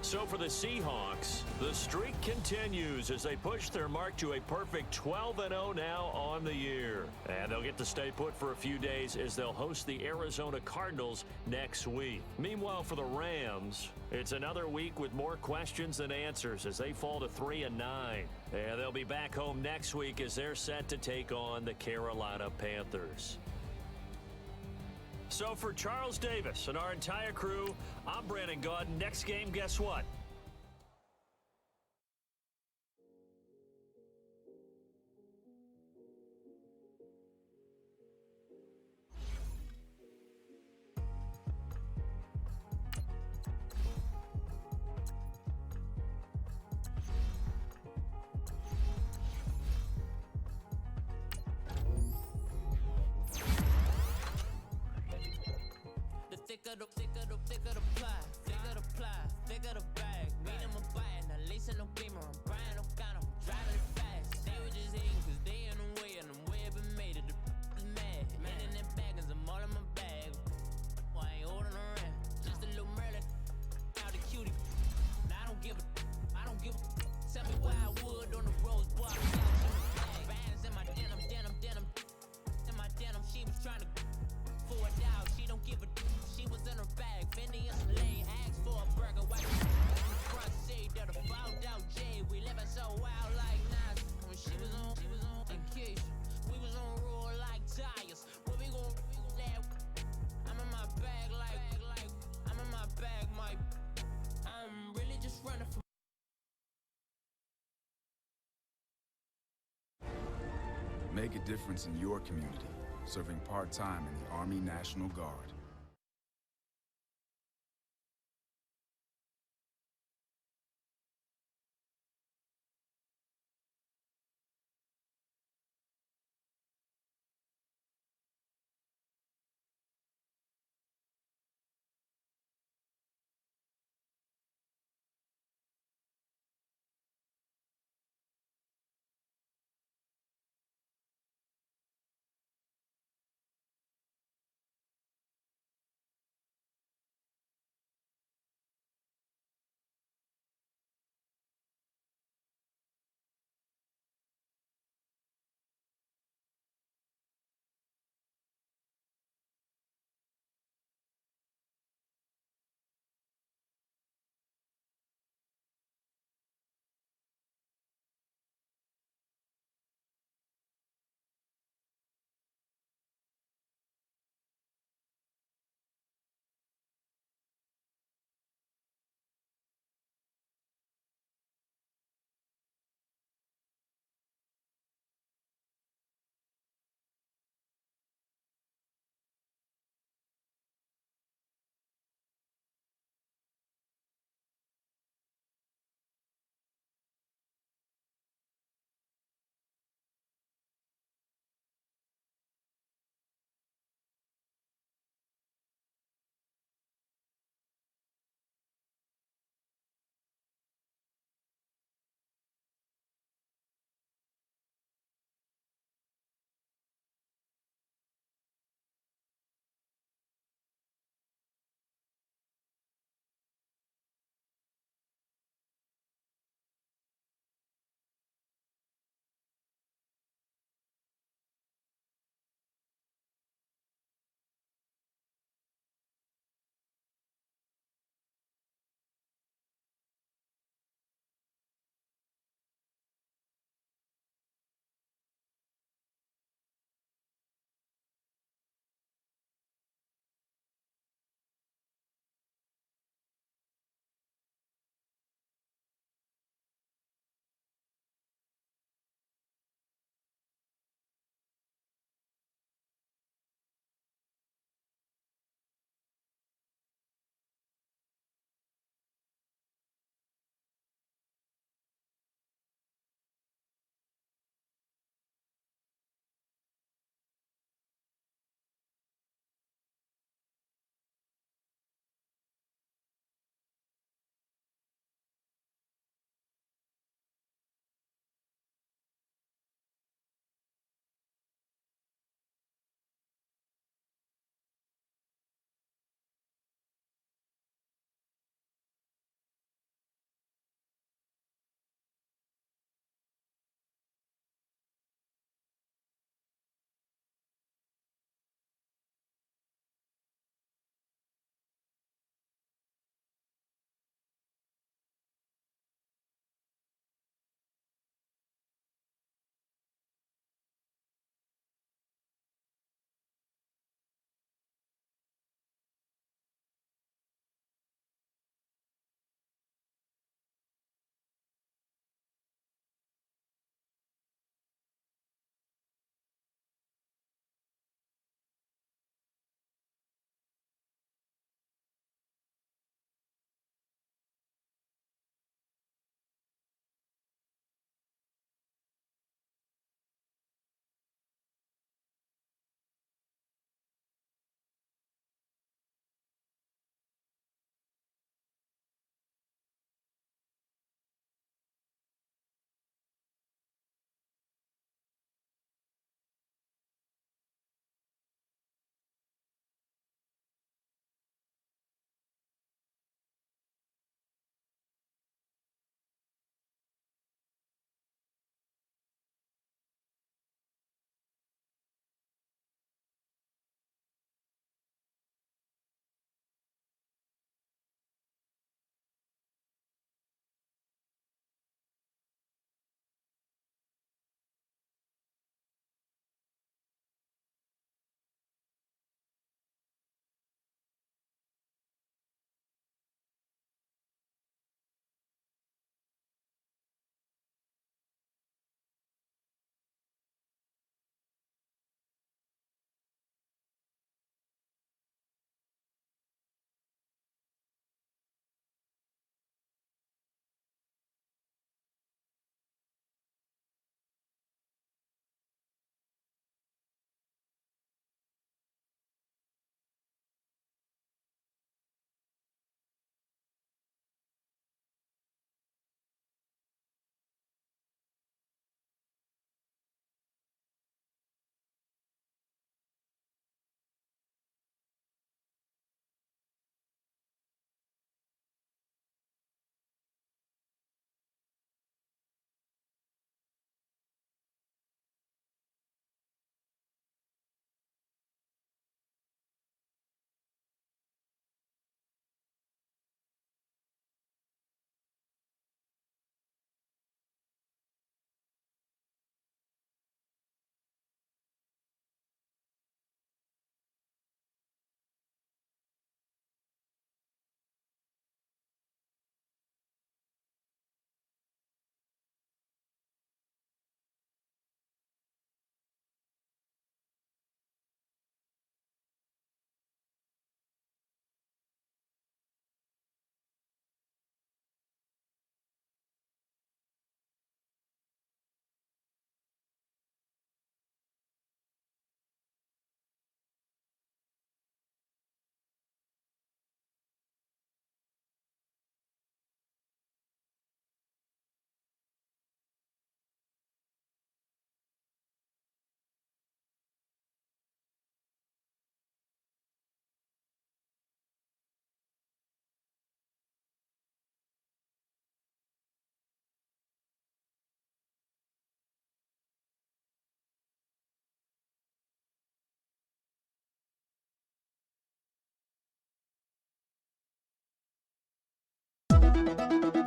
So for the Seahawks, the streak continues as they push their mark to a perfect 12-0 now on the year. And they'll get to stay put for a few days as they'll host the Arizona Cardinals next week. Meanwhile, for the Rams, it's another week with more questions than answers as they fall to 3-9. And they'll be back home next week as they're set to take on the Carolina Panthers. So for Charles Davis and our entire crew, I'm Brandon Gaudin. Next game, guess what? no beamer, I'm buying no counter, driving it fast. They were just hating cause they in the way, and the way I've been made it, the is mad. Man in them baggins, I'm all in my bag. I ain't holding around, just a little Merlin, out the cutie. Now I don't give a, tell me why I would on the rose bar. Bands in my denim, in my denim, she was trying to for a doubt, she don't give a she was in her bag, Fendi and some lane, asked for a burger, why in the front seat of the fouled out J, we living so wild like Nas, when she was on vacation, we was on roll like tires, what we gon' let, I'm in my bag like, I'm in my bag, Mike, I'm really just running from Make a difference in your community, serving part-time in the Army National Guard. Bye.